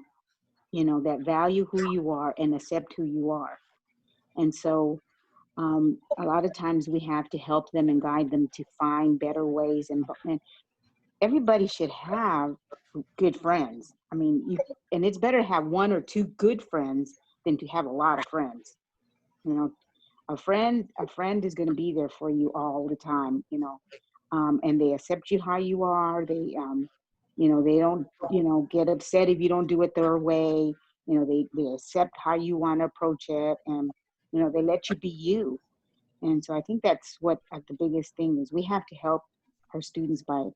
that value who you are and accept who you are. And so a lot of times we have to help them and guide them to find better ways. And everybody should have good friends. I mean, and it's better to have one or two good friends than to have a lot of friends. A friend is going to be there for you all the time, and they accept you how you are. They, they don't, get upset if you don't do it their way. They accept how you want to approach it, and, they let you be you. And so I think that's what the biggest thing is. We have to help our students by,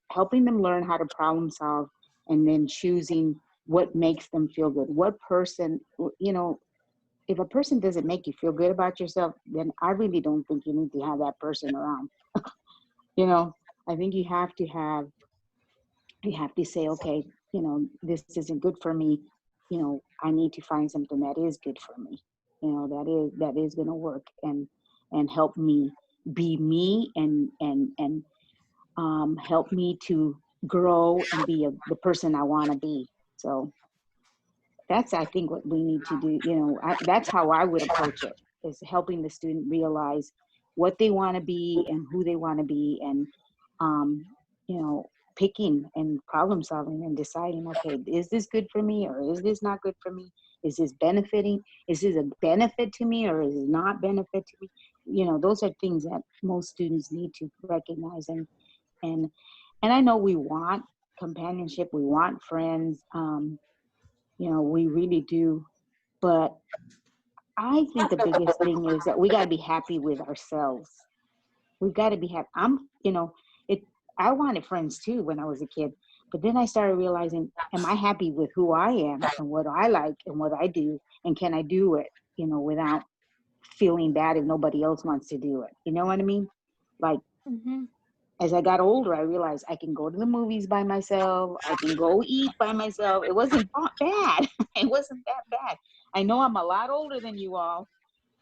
helping them learn how to problem solve and then choosing what makes them feel good. What person, if a person doesn't make you feel good about yourself, then I really don't think you need to have that person around. I think you have to say, okay, this isn't good for me. I need to find something that is good for me. That is going to work and help me be me and help me to grow and be the person I want to be. So that's, I think, what we need to do. That's how I would approach it, is helping the student realize what they want to be and who they want to be, and picking and problem solving and deciding, okay, is this good for me or is this not good for me? Is this benefiting? Is this a benefit to me or is it not benefit to me? Those are things that most students need to recognize. And I know we want companionship, we want friends, we really do. But I think the biggest thing is that we got to be happy with ourselves. We've got to be happy. I wanted friends too when I was a kid, but then I started realizing, am I happy with who I am and what I like and what I do? And can I do it, without feeling bad if nobody else wants to do it? You know what I mean? Like, as I got older, I realized I can go to the movies by myself. I can go eat by myself. It wasn't bad. It wasn't that bad. I know I'm a lot older than you all,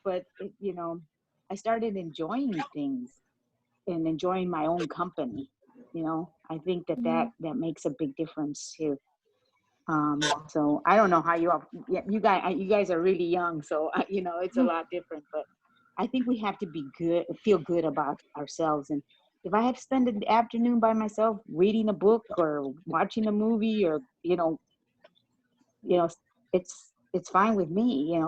but I started enjoying things and enjoying my own company. I think that makes a big difference too. So I don't know how you guys are really young, so it's a lot different, but I think we have to feel good about ourselves. And if I have to spend an afternoon by myself reading a book or watching a movie, or it's fine with me.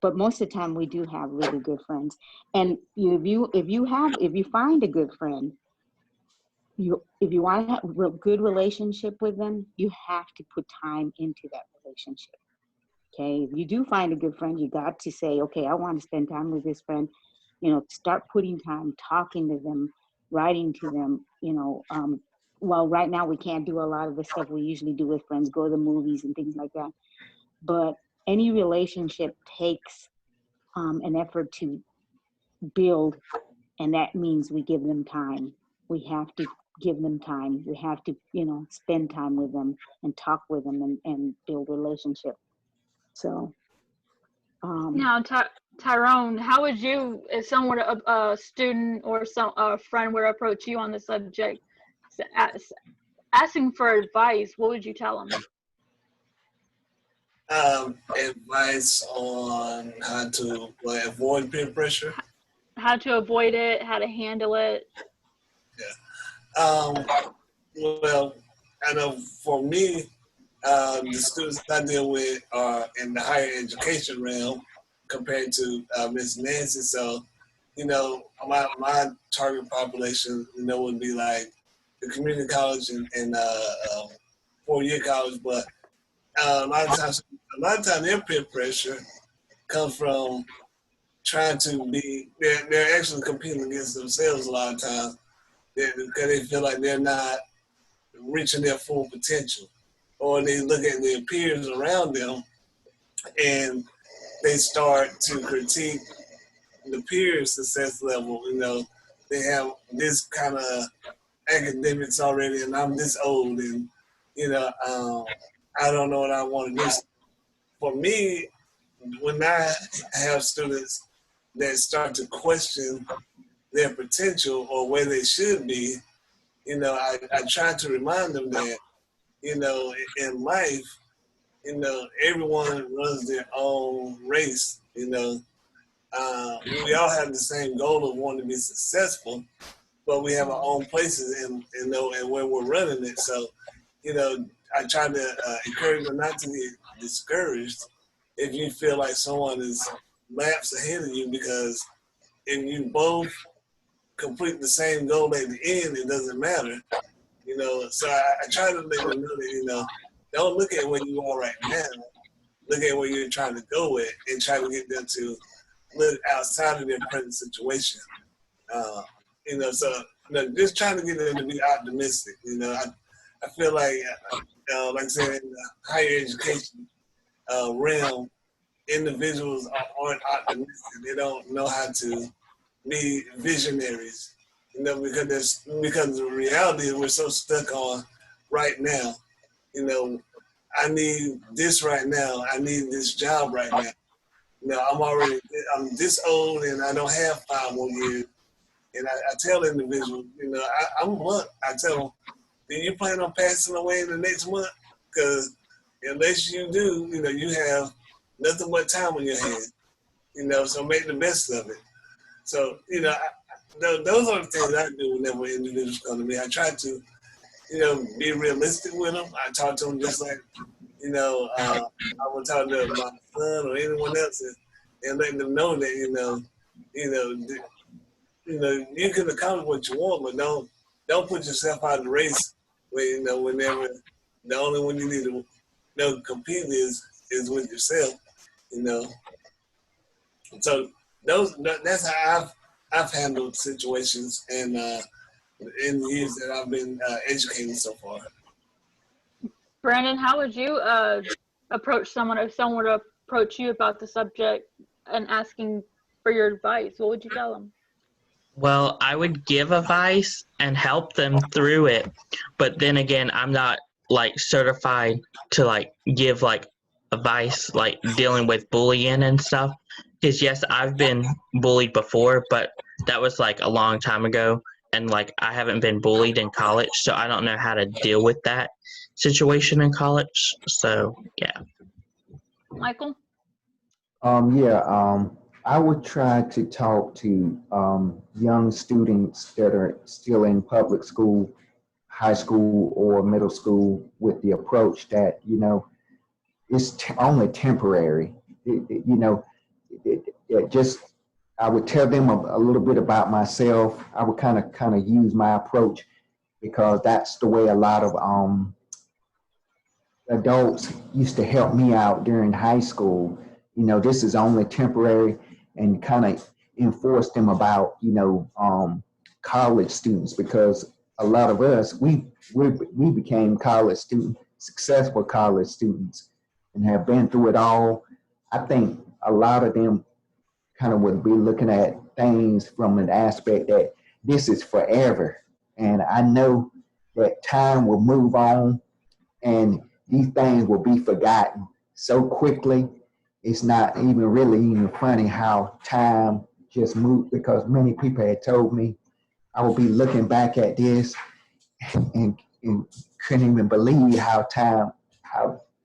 but most of the time we do have really good friends. And if you find a good friend, if you want to have a good relationship with them, you have to put time into that relationship. Okay, if you do find a good friend, you got to say, okay, I want to spend time with this friend. Start putting time, talking to them, writing to them. Well, right now we can't do a lot of the stuff we usually do with friends, go to the movies and things like that. But any relationship takes an effort to build, and that means we give them time. We have to give them time. We have to, spend time with them and talk with them and build relationship. So Now, Tyrone, how would you, if someone, a student or a friend would approach you on the subject, asking for advice, what would you tell them? Advice on how to avoid peer pressure. How to avoid it, how to handle it. Yeah. Well, I know for me, the students I deal with are in the higher education realm compared to Miss Nancy. So, my target population, would be like the community college and 4-year college. But a lot of times their peer pressure comes from trying to be. They're actually competing against themselves a lot of times because they feel like they're not reaching their full potential, or they look at their peers around them and they start to critique the peers' success level. They have this kind of academics already, and I'm this old, and I don't know what I want to do. For me, when I have students that start to question their potential or where they should be, I try to remind them that, in life, everyone runs their own race. We all have the same goal of wanting to be successful, but we have our own places and where we're running it. So, I try to encourage them not to get discouraged if you feel like someone is laps ahead of you, because if you both complete the same goal at the end, it doesn't matter. So I try to let them know that, don't look at where you are right now. Look at where you're trying to go with and try to get them to look outside of their present situation. So just trying to get them to be optimistic. I feel like I said, in the higher education realm, individuals aren't optimistic. They don't know how to be visionaries. Because the reality is we're so stuck on right now. I need this right now. I need this job right now. I'm this old and I don't have 5 more years. And I tell individuals, I tell them, do you plan on passing away in the next month? Because unless you do, you have nothing but time on your hands. So make the best of it. So, those are the things I do whenever individuals come to me. I try to, be realistic with them. I talk to them just like, I would talk to my son or anyone else and let them know that, you can accomplish what you want, but don't put yourself out of the race whenever the only one you need to compete is with yourself, So that's how I've handled situations and in the years that I've been educating so far. Brandon, how would you approach someone if someone were to approach you about the subject and asking for your advice? What would you tell them? Well, I would give advice and help them through it. But then again, I'm not certified to give advice dealing with bullying and stuff. Because yes, I've been bullied before, but that was a long time ago. And I haven't been bullied in college, so I don't know how to deal with that situation in college. So yeah. Michael? I would try to talk to young students that are still in public school, high school, or middle school with the approach that, it's only temporary. just I would tell them a little bit about myself. I would kind of use my approach because that's the way a lot of adults used to help me out during high school. You know, this is only temporary, and kind of enforce them about, college students, because a lot of us, we became college students, successful college students, and have been through it all. I think a lot of them kind of would be looking at things from an aspect that this is forever. And I know that time will move on and these things will be forgotten so quickly. It's not even really even funny how time just moved, because many people had told me I will be looking back at this and couldn't even believe how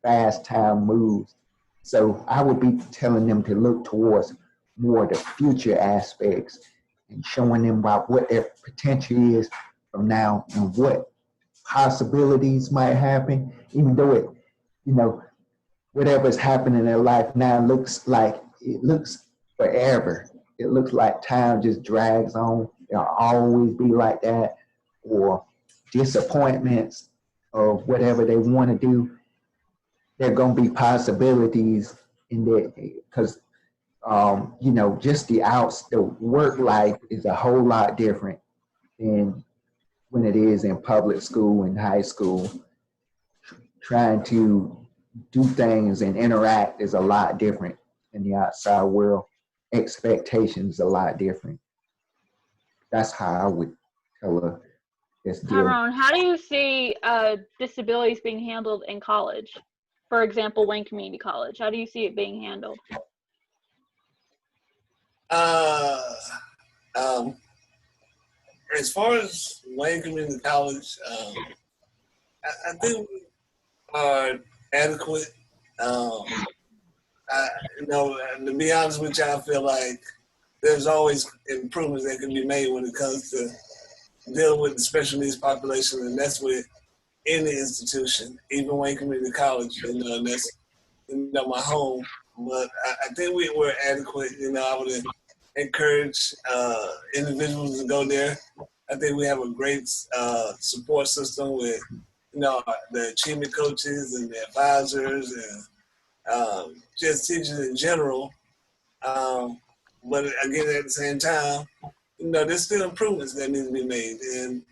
fast time moves. So I would be telling them to look towards more the future aspects and showing them about what their potential is from now and what possibilities might happen, even though whatever's happening in their life now looks forever. It looks like time just drags on. It'll always be like that, or disappointments of whatever they want to do. There are going to be possibilities in there because just the work life is a whole lot different than when it is in public school and high school. Trying to do things and interact is a lot different in the outside world. Expectations a lot different. That's how I would tell her this deal. Tyrone, how do you see disabilities being handled in college? For example, Wayne Community College. How do you see it being handled? As far as Wayne Community College, I think we are adequate. To be honest with you, I feel like there's always improvements that can be made when it comes to dealing with the special needs population, and that's with any institution, even Wayne Community College. And that's my home. But I think we're adequate. I would encourage individuals to go there. I think we have a great support system with the achievement coaches and the advisors and just teachers in general. But again, at the same time, there's still improvements that need to be made, and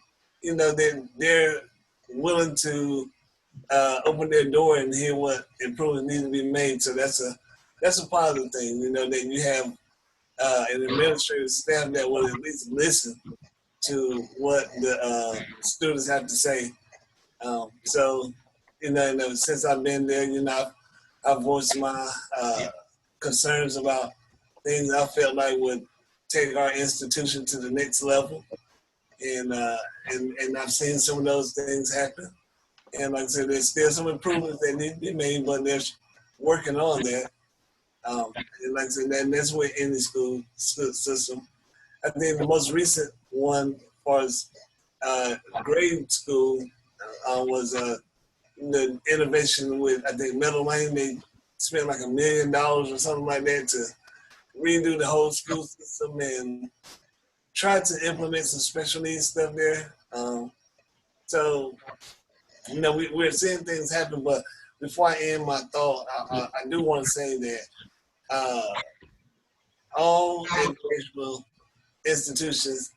they're willing to open their door and hear what improvements need to be made. So that's a positive thing. That you have an administrative staff that will at least listen to what the students have to say. So since I've been there, I've voiced my concerns about things I felt like would take our institution to the next level, and I've seen some of those things happen. And like I said, there's still some improvements that need to be made, but they're working on that. And like I said, that's with any school system. I think the most recent one, as far as grade school, was the innovation with, I think, Meadow Lane. They spent like $1 million or something like that to redo the whole school system and try to implement some special needs stuff there. So, we're seeing things happen, but before I end my thought, I do want to say that all educational institutions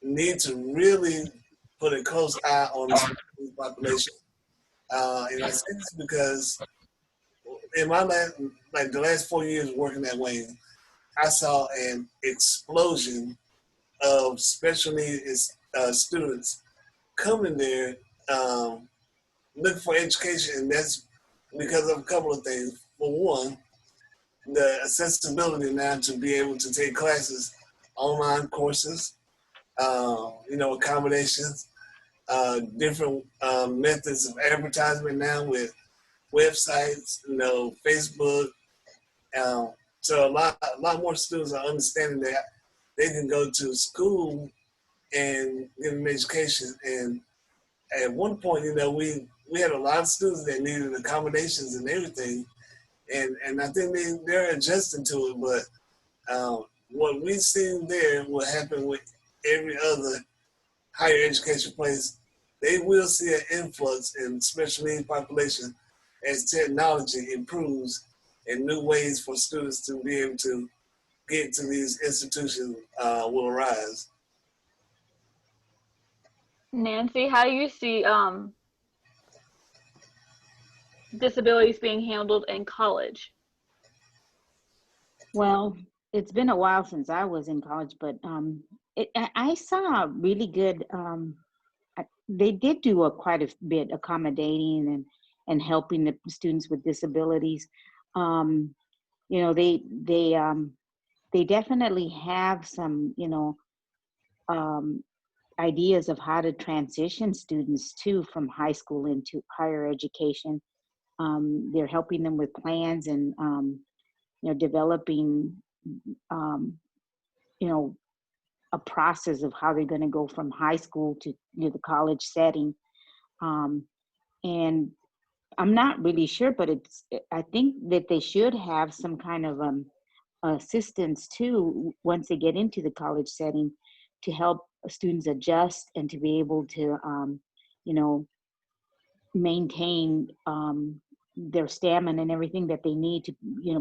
need to really put a close eye on the special needs population. And I say this because in my the last 4 years working at Wayne, I saw an explosion of special needs students coming there looking for education, and that's because of a couple of things. For one, the accessibility now to be able to take classes, online courses, accommodations, different methods of advertisement now with websites, Facebook. So a lot more students are understanding that they can go to school and get an education. And at one point, we had a lot of students that needed accommodations and everything. and I think they're adjusting to it. But what we seen there will happen with every other higher education place. They will see an influx in special needs population as technology improves and new ways for students to be able to get to these institutions will arise. Nancy, how do you see disabilities being handled in college? Well, it's been a while since I was in college, but I saw really good. They did do quite a bit accommodating and helping the students with disabilities. Um, you know, they definitely have some, um, ideas of how to transition students too from high school into higher education. They're helping them with plans and developing um, you know a process of how they're going to go from high school to the college setting. Um, and I'm not really sure, but I think that they should have some kind of assistance too once they get into the college setting to help students adjust and to be able to you know maintain their stamina and everything that they need to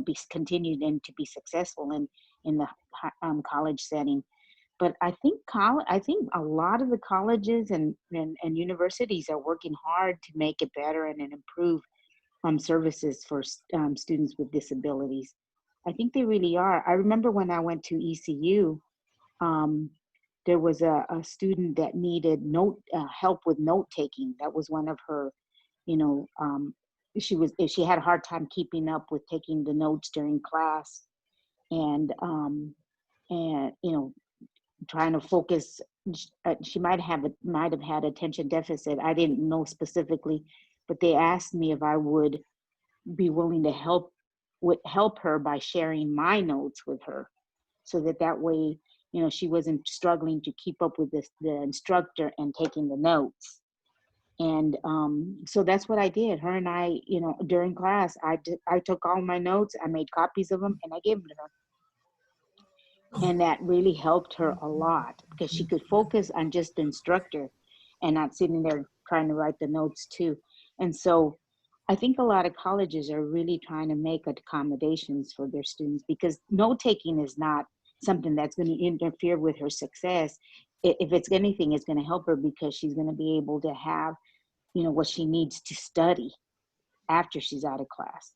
be continued and to be successful in the college setting. But I think a lot of the colleges and universities are working hard to make it better and improve services for students with disabilities. I think they really are. I remember when I went to ECU, um, there was a student that needed note help with note taking. That was one of her, you know, she had a hard time keeping up with taking the notes during class, and trying to focus. She might have had attention deficit. I didn't know specifically, but they asked me if I would be willing to help her by sharing my notes with her, so that way she wasn't struggling to keep up with the instructor and taking the notes. And so that's what I did. Her and I, during class, I took all my notes, I made copies of them, and I gave them to her. And that really helped her a lot because she could focus on just the instructor and not sitting there trying to write the notes too. And so I think a lot of colleges are really trying to make accommodations for their students, because note taking is not something that's going to interfere with her success. If it's anything, it's going to help her, because she's going to be able to have, what she needs to study after she's out of class.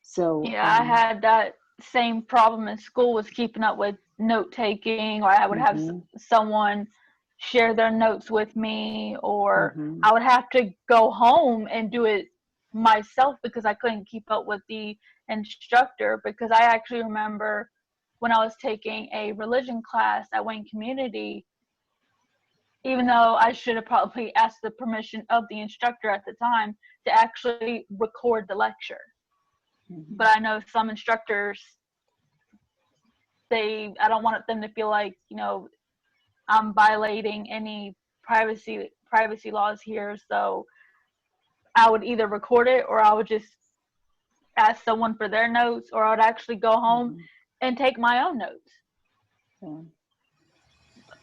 So Yeah, I had that same problem in school, was keeping up with note taking, or I would have mhm, someone share their notes with me, or mhm, I would have to go home and do it myself because I couldn't keep up with the instructor. Because I actually remember when I was taking a religion class at Wayne Community, even though I should have probably asked the permission of the instructor at the time to actually record the lecture. mhm. But I know some instructors, I don't want them to feel like, I'm violating any privacy laws here. So I would either record it, or I would just ask someone for their notes, or I would actually go home Mhm. and take my own notes. Yeah.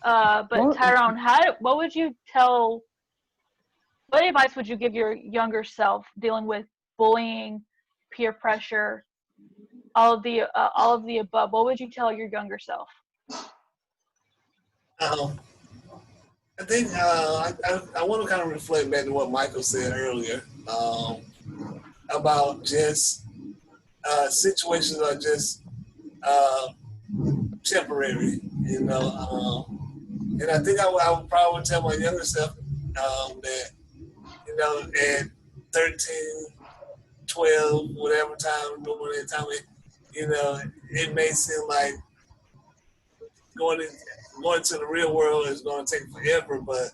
But Well, Tyrone, what advice would you give your younger self dealing with bullying, peer pressure, all of the above? What would you tell your younger self? Um, I think I want to kind of reflect back to what Michael said earlier about just situations are just uh, temporary, and I think I would probably tell my younger self that, at 13, 12, whatever time, during that time, it may seem like going, in, going to the real world is going to take forever, but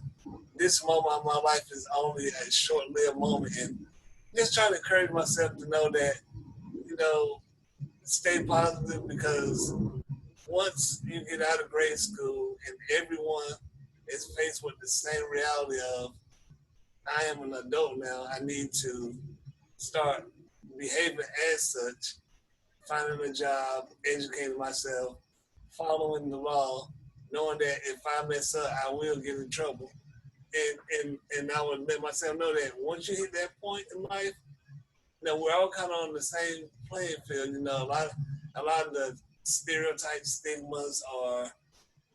this moment of my life is only a short-lived moment, and just trying to encourage myself to know that, stay positive, because once you get out of grade school and everyone is faced with the same reality of, I am an adult now, I need to start behaving as such, finding a job, educating myself, following the law, knowing that if I mess up, I will get in trouble. And I would let myself know that once you hit that point in life, we're all kind of on the same playing field. A lot of the stereotype stigmas are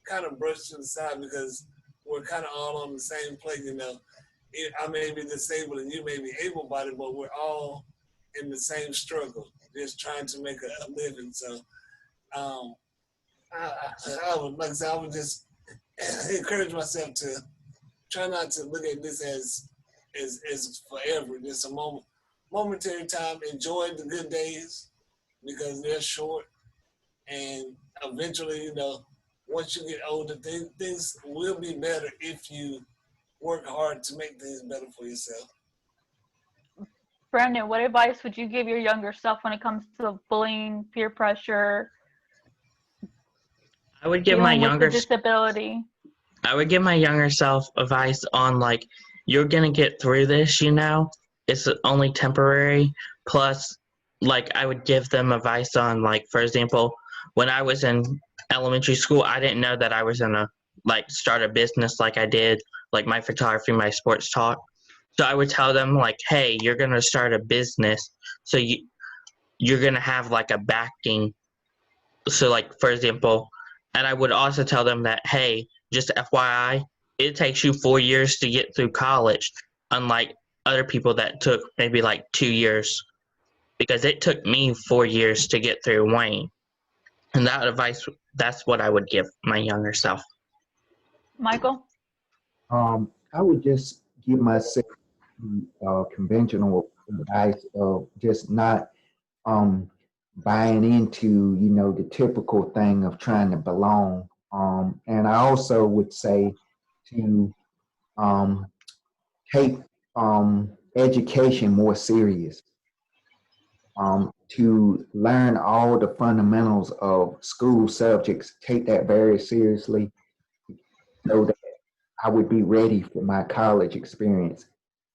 kind of brushed to the side because we're kind of all on the same plate. I may be disabled and you may be able-bodied, but we're all in the same struggle, just trying to make a living. So, I would, like I said, I would just encourage myself to try not to look at this as forever, just a momentary time. Enjoy the good days because they're short, and eventually, once you get older, things will be better if you work hard to make things better for yourself. Brandon, what advice would you give your younger self when it comes to bullying, peer pressure, I would give my dealing with the younger disability? I would give my younger self advice on like, you're gonna get through this, it's only temporary. Plus, like, I would give them advice on, like, for example, when I was in elementary school, I didn't know that I was gonna like start a business like I did, like my photography, my sports talk. So I would tell them like, hey, you're gonna start a business, so you're gonna have like a backing. So like, for example, and I would also tell them that, hey, just FYI, it takes you 4 years to get through college, unlike other people that took maybe like 2 years, because it took me 4 years to get through Wayne. And that advice, that's what I would give my younger self. Michael? I would just give myself conventional advice of just not buying into, the typical thing of trying to belong. And I also would say to take education more serious, to learn all the fundamentals of school subjects, take that very seriously so that I would be ready for my college experience.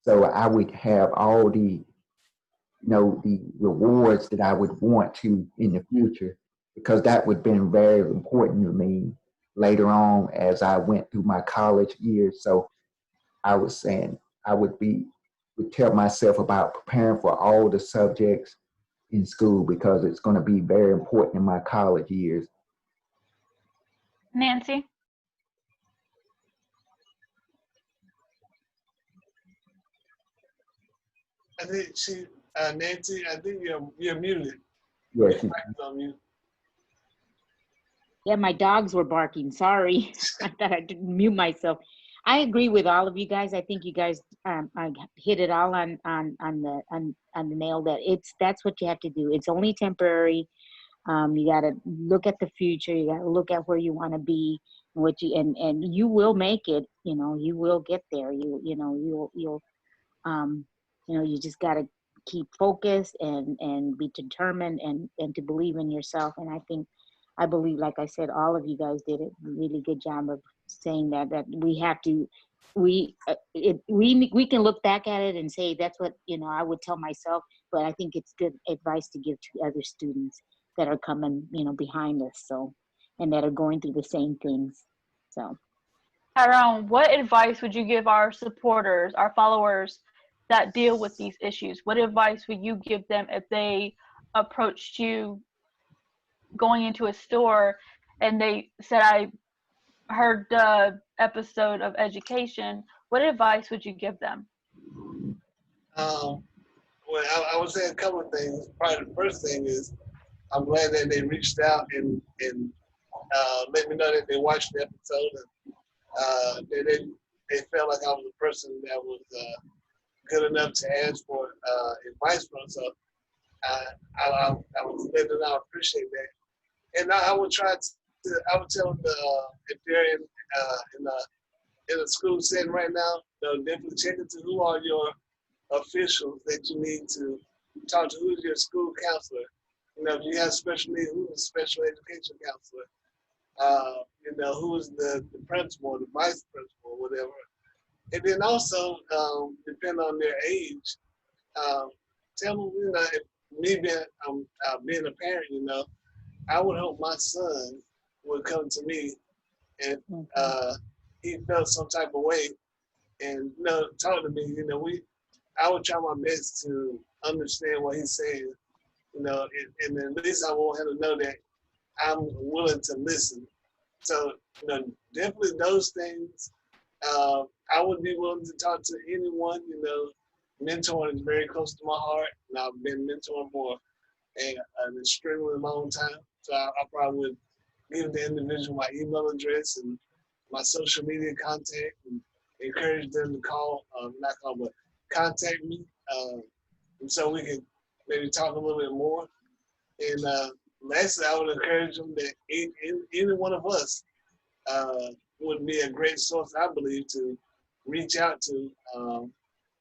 So I would have all the the rewards that I would want to in the future, because that would have been very important to me later on as I went through my college years. So I was saying I would tell myself about preparing for all the subjects in school because it's going to be very important in my college years. Nancy? I think Nancy, I think you're muted. Yes. Your mic is on mute. Yeah, my dogs were barking. Sorry. I thought I didn't mute myself. I agree with all of you guys. I think you guys I hit it all on the nail. That's what you have to do. It's only temporary. You got to look at the future. You got to look at where you want to be, and you will make it. You will get there. You'll you just got to keep focused and be determined and to believe in yourself. And I believe, like I said, all of you guys did a really good job of saying that we have to, we can look back at it and say that's what I would tell myself, but I think it's good advice to give to other students that are coming behind us, so, and that are going through the same things. So Tyrone, what advice would you give our supporters, our followers that deal with these issues? What advice would you give them if they approached you going into a store and they said, I heard the episode of education? What advice would you give them? Well, I would say a couple of things. Probably the first thing is I'm glad that they reached out and let me know that they watched the episode and they felt like I was a person that was good enough to ask for advice from. So I was letting them know I appreciate that. And I would try to, I would tell them if they're in a school setting right now, definitely check into who are your officials that you need to talk to. Who's your school counselor? If you have special needs, who's the special education counselor? Who's the principal, the vice principal, whatever. And then also, depending on their age, tell them, me being a parent, you know, I would hope my son would come to me and he felt some type of way and you know talk to me. You know, I would try my best to understand what he's saying. You know, and at least I want him to know that I'm willing to listen. So, you know, definitely those things. I would be willing to talk to anyone. You know, mentoring is very close to my heart, and I've been mentoring for an extremely long time. So I probably would give the individual my email address and my social media contact, and encourage them to not call, but contact me, and so we can maybe talk a little bit more. And lastly, I would encourage them that any one of us would be a great source, I believe, to reach out to.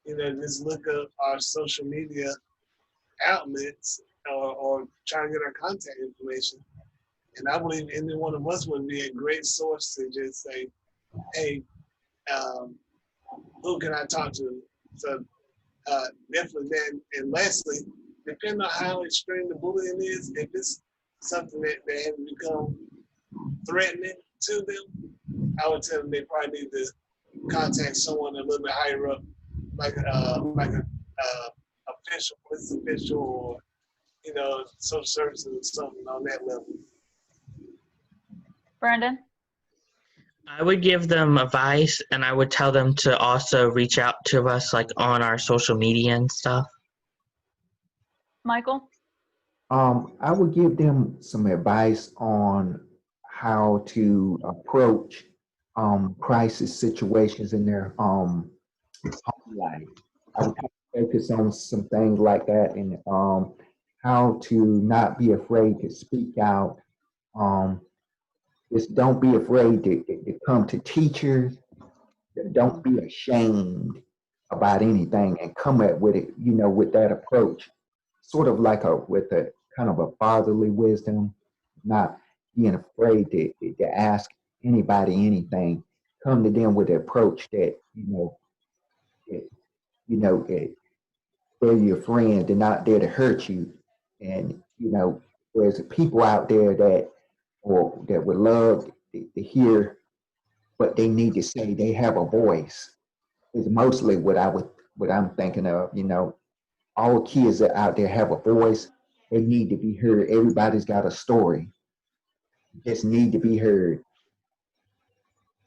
You know, just look up our social media outlets or try to get our contact information. And I believe any one of us would be a great source to just say, hey, who can I talk to? So definitely that. And lastly, depending on how extreme the bullying is, if it's something that has become threatening to them, I would tell them they probably need to contact someone a little bit higher up, like a official, police official, or you know, social services or something on that level. Brandon? I would give them advice, and I would tell them to also reach out to us, like on our social media and stuff. Michael? I would give them some advice on how to approach crisis situations in their home life. I would focus on some things like that, and how to not be afraid to speak out. Just don't be afraid to come to teachers. Don't be ashamed about anything, and come up with it, you know, with that approach, sort of like with a kind of a fatherly wisdom, not being afraid to ask anybody anything. Come to them with the approach that, they're your friend. They're not there to hurt you. And, you know, there's people out there that would love to hear what they need to say. They have a voice. Is mostly what I'm thinking of. You know, all kids that out there have a voice. They need to be heard. Everybody's got a story. Just need to be heard.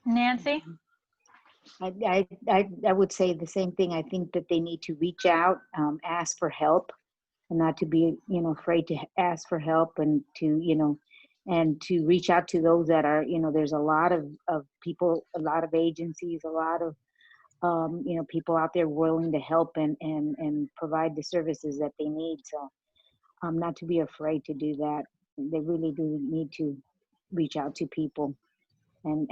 Nancy? I would say the same thing. I think that they need to reach out, ask for help, and not to be, you know, afraid to ask for help, and to reach out to those that are, you know, there's a lot of people, a lot of agencies, a lot of people out there willing to help and provide the services that they need. So not to be afraid to do that. They really do need to reach out to people and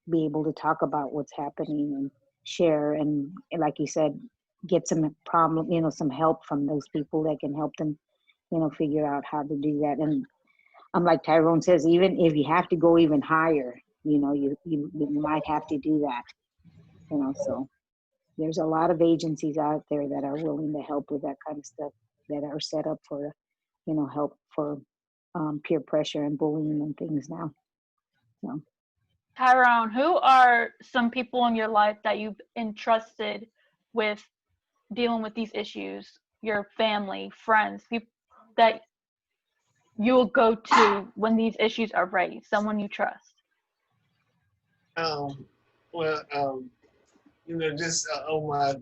be able to talk about what's happening and share, and like you said, get some some help from those people that can help them, figure out how to do that. And like Tyrone says, even if you have to go even higher, you might have to do that. So there's a lot of agencies out there that are willing to help with that kind of stuff, that are set up for, help for peer pressure and bullying and things now. So. Tyrone, who are some people in your life that you've entrusted with dealing with these issues? Your family, friends, people that you'll go to when these issues are raised, someone you trust? Just on my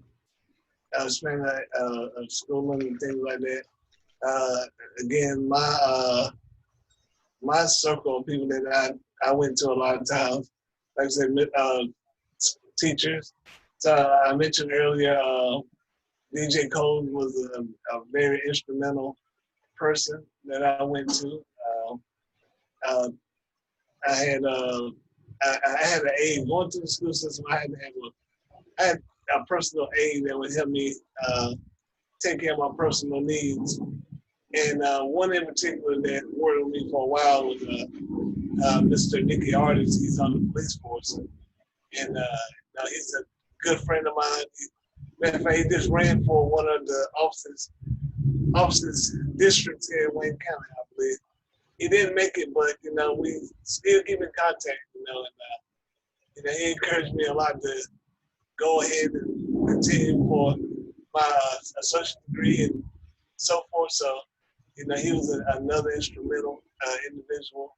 span of schooling and things like that. Again, my circle of people that I went to a lot of times, like I said, teachers. So I mentioned earlier, DJ Cole was a very instrumental person that I went to. I had an aide going through the school system. I had a personal aide that would help me take care of my personal needs. And one in particular that worked with me for a while was Mr. Nicky Artist. He's on the police force. And he's a good friend of mine. Matter of fact, he just ran for one of the offices officers districts here in Wayne County, I believe. He didn't make it, but we still keep in contact. And he encouraged me a lot to go ahead and continue for my associate degree and so forth. So, he was another instrumental individual.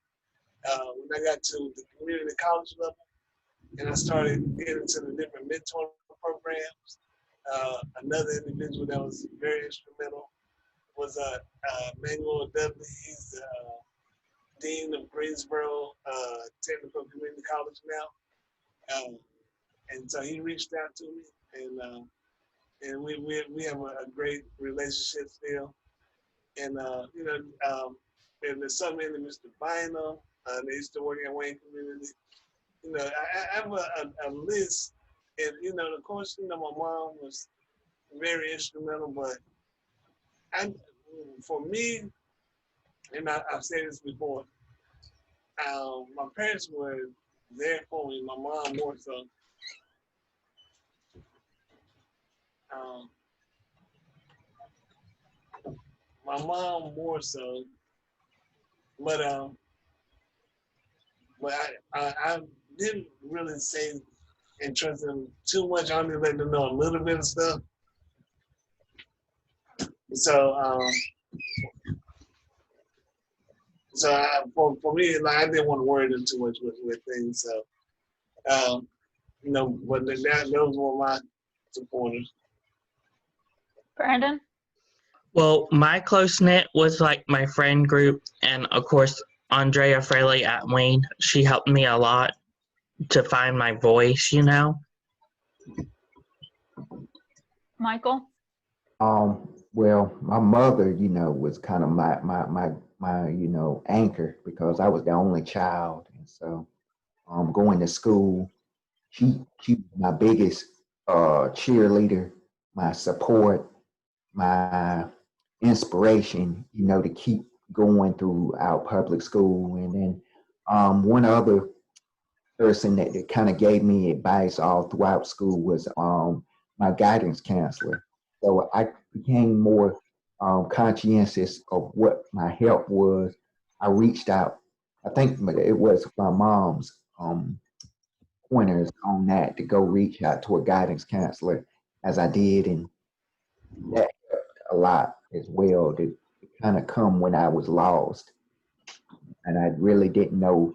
When I got to the community college level, and I started getting into the different mentoring programs, another individual that was very instrumental was Manuel Dudley. He's the Dean of Greensboro Technical Community College now. And so he reached out to me, and we have a great relationship still. And and there's some in Mr. Bynum. They used to work at Wayne Community. I have a list, and of course, my mom was very instrumental, but for me, and I've said this before, my parents were there for me. My mom more so. My mom more so, but I didn't really say and trust them too much. I only let them know a little bit of stuff. So for me, like, I didn't want to worry them too much with things. So but those were my supporters. Brandon? Well, my close-knit was like my friend group, and of course, Andrea Fraley at Wayne. She helped me a lot to find my voice, Michael? Well, my mother, was kind of my anchor because I was the only child. And so going to school, she was my biggest cheerleader, my support, my inspiration, to keep going through our public school. And then one other person that kind of gave me advice all throughout school was my guidance counselor. So I became more conscientious of what my help was. I reached out. I think it was my mom's pointers on that to go reach out to a guidance counselor as I did, and that helped a lot as well to kind of come when I was lost and I really didn't know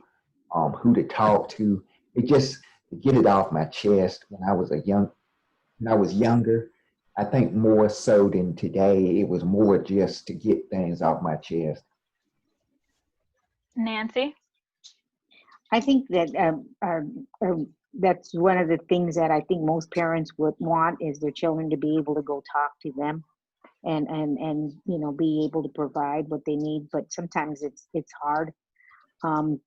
who to talk to. It just to get it off my chest when I was younger. I think more so than today, it was more just to get things off my chest. Nancy? I think that that's one of the things that I think most parents would want is their children to be able to go talk to them and be able to provide what they need. But sometimes it's hard.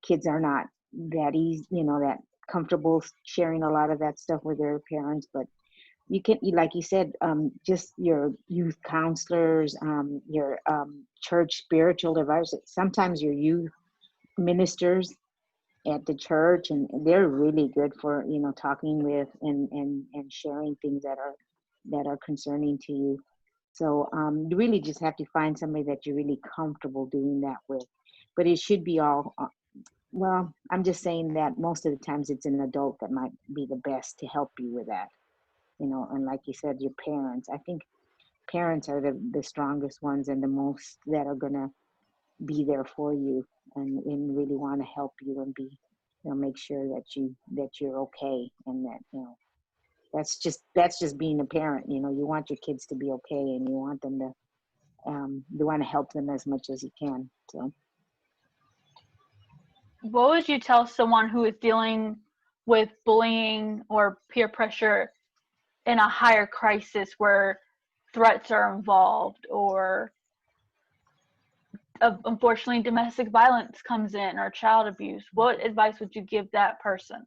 Kids are not that easy, that comfortable sharing a lot of that stuff with their parents. But you can, like you said, just your youth counselors, your church spiritual advisors, sometimes your youth ministers at the church, and they're really good for talking with and sharing things that are concerning to you. So you really just have to find somebody that you're really comfortable doing that with. But it should be all well, I'm just saying that most of the times it's an adult that might be the best to help you with that. And like you said, your parents. I think parents are the strongest ones and the most that are gonna be there for you and really want to help you and be make sure that you're okay, and that that's just being a parent. You want your kids to be okay, and you want them to you want to help them as much as you can. So What would you tell someone who is dealing with bullying or peer pressure in a higher crisis where threats are involved, or unfortunately domestic violence comes in, or child abuse? What advice would you give that person?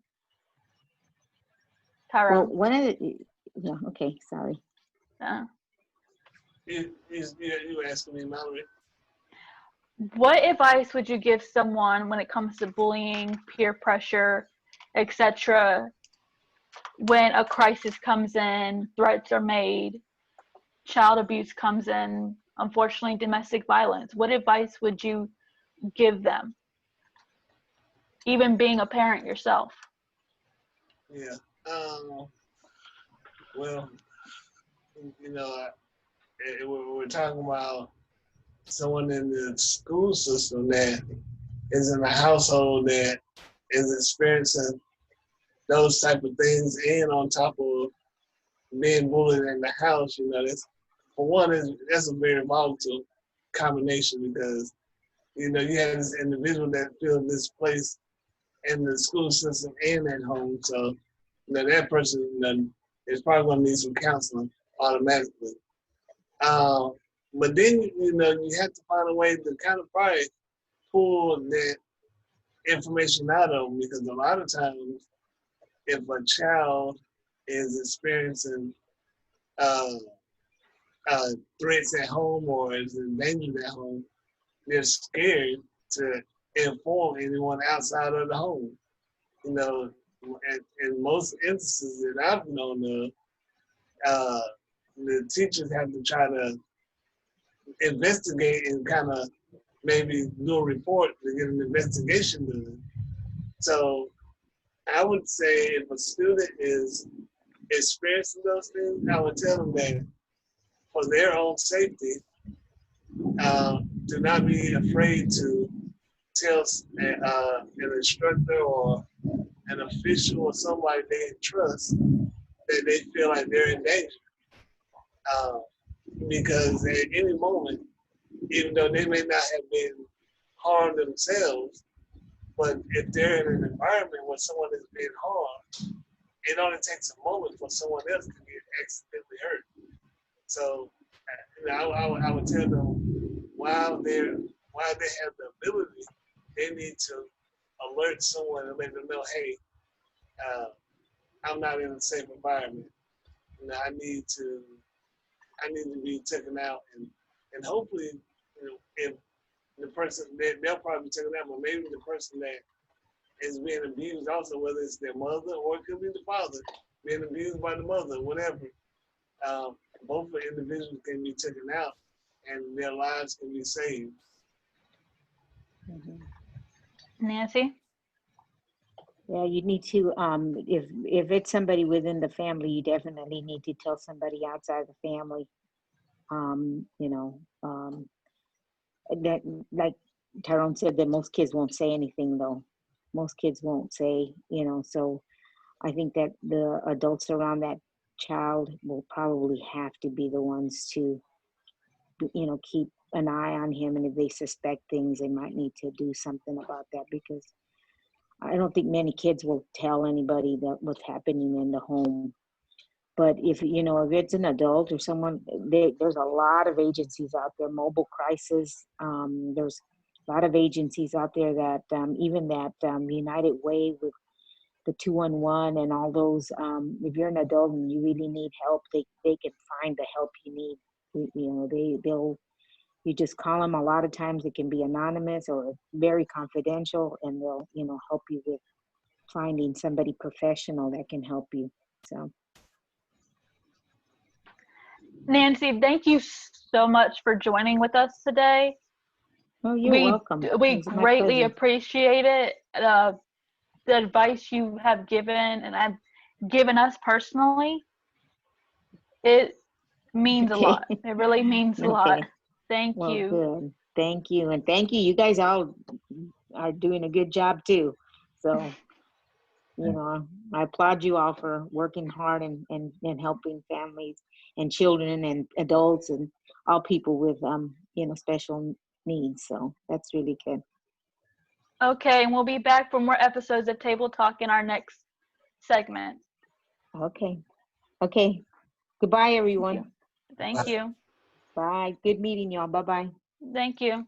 Tyrone? well, one of the okay, sorry. You asking me, Mallory? What advice would you give someone when it comes to bullying, peer pressure, etc., when a crisis comes in, threats are made, child abuse comes in, unfortunately, domestic violence? What advice would you give them? Even being a parent yourself. Yeah. Well, you know, we're talking about someone in the school system that is in a household that is experiencing those type of things, and on top of being bullied in the house. You know, that's for one, that's a very volatile combination because you know you have this individual that feels displaced in the school system and at home. So you know that person is probably going to need some counseling automatically. But then you know you have to find a way to kind of probably pull that information out of them, because a lot of times if a child is experiencing uh, threats at home or is endangered at home, they're scared to inform anyone outside of the home. You know, in most instances that I've known of, the teachers have to try to investigate and kind of maybe do a report to get an investigation done. So I would say if a student is experiencing those things, I would tell them that for their own safety, do not be afraid to tell an instructor or an official or somebody they trust that they feel like they're in danger. Because at any moment, even though they may not have been harmed themselves, but if they're in an environment where someone is being harmed, it only takes a moment for someone else to get accidentally hurt. So, you know, I would tell them while they have the ability, they need to alert someone and let them know, hey, I'm not in a safe environment. You know, I need to be taken out, and hopefully, you know, if the person they'll probably be taken out, but maybe the person that is being abused also, whether it's their mother or it could be the father being abused by the mother, whatever. Both the individuals can be taken out and their lives can be saved. Nancy? Yeah, you need to, if it's somebody within the family, you definitely need to tell somebody outside the family. You know, that, like Tyrone said, that most kids won't say anything though. Most kids won't say, you know, so I think that the adults around that child will probably have to be the ones to, you know, keep an eye on him. And if they suspect things, they might need to do something about that, because I don't think many kids will tell anybody that what's happening in the home. But if, you know, if it's an adult or someone, there's a lot of agencies out there, mobile crisis. There's a lot of agencies out there that even that United Way with the 211 and all those, if you're an adult and you really need help, they can find the help you need. You know, you just call them. A lot of times it can be anonymous or very confidential, and they'll, you know, help you with finding somebody professional that can help you. So, Nancy, thank you so much for joining with us today. oh, you're welcome. We It's my greatly pleasure. appreciate it. The advice you have given and have given us personally, it means a lot. It really means a lot. Okay. Thank Well, you. good. Thank you. And thank you. You guys all are doing a good job too. So, you know, I applaud you all for working hard and helping families and children and adults and all people with, you know, special needs. So that's really good. Okay, and we'll be back for more episodes of Table Talk in our next segment. Okay. Okay. Goodbye, everyone. Thank you. Bye. Good meeting y'all. Bye-bye. Thank you.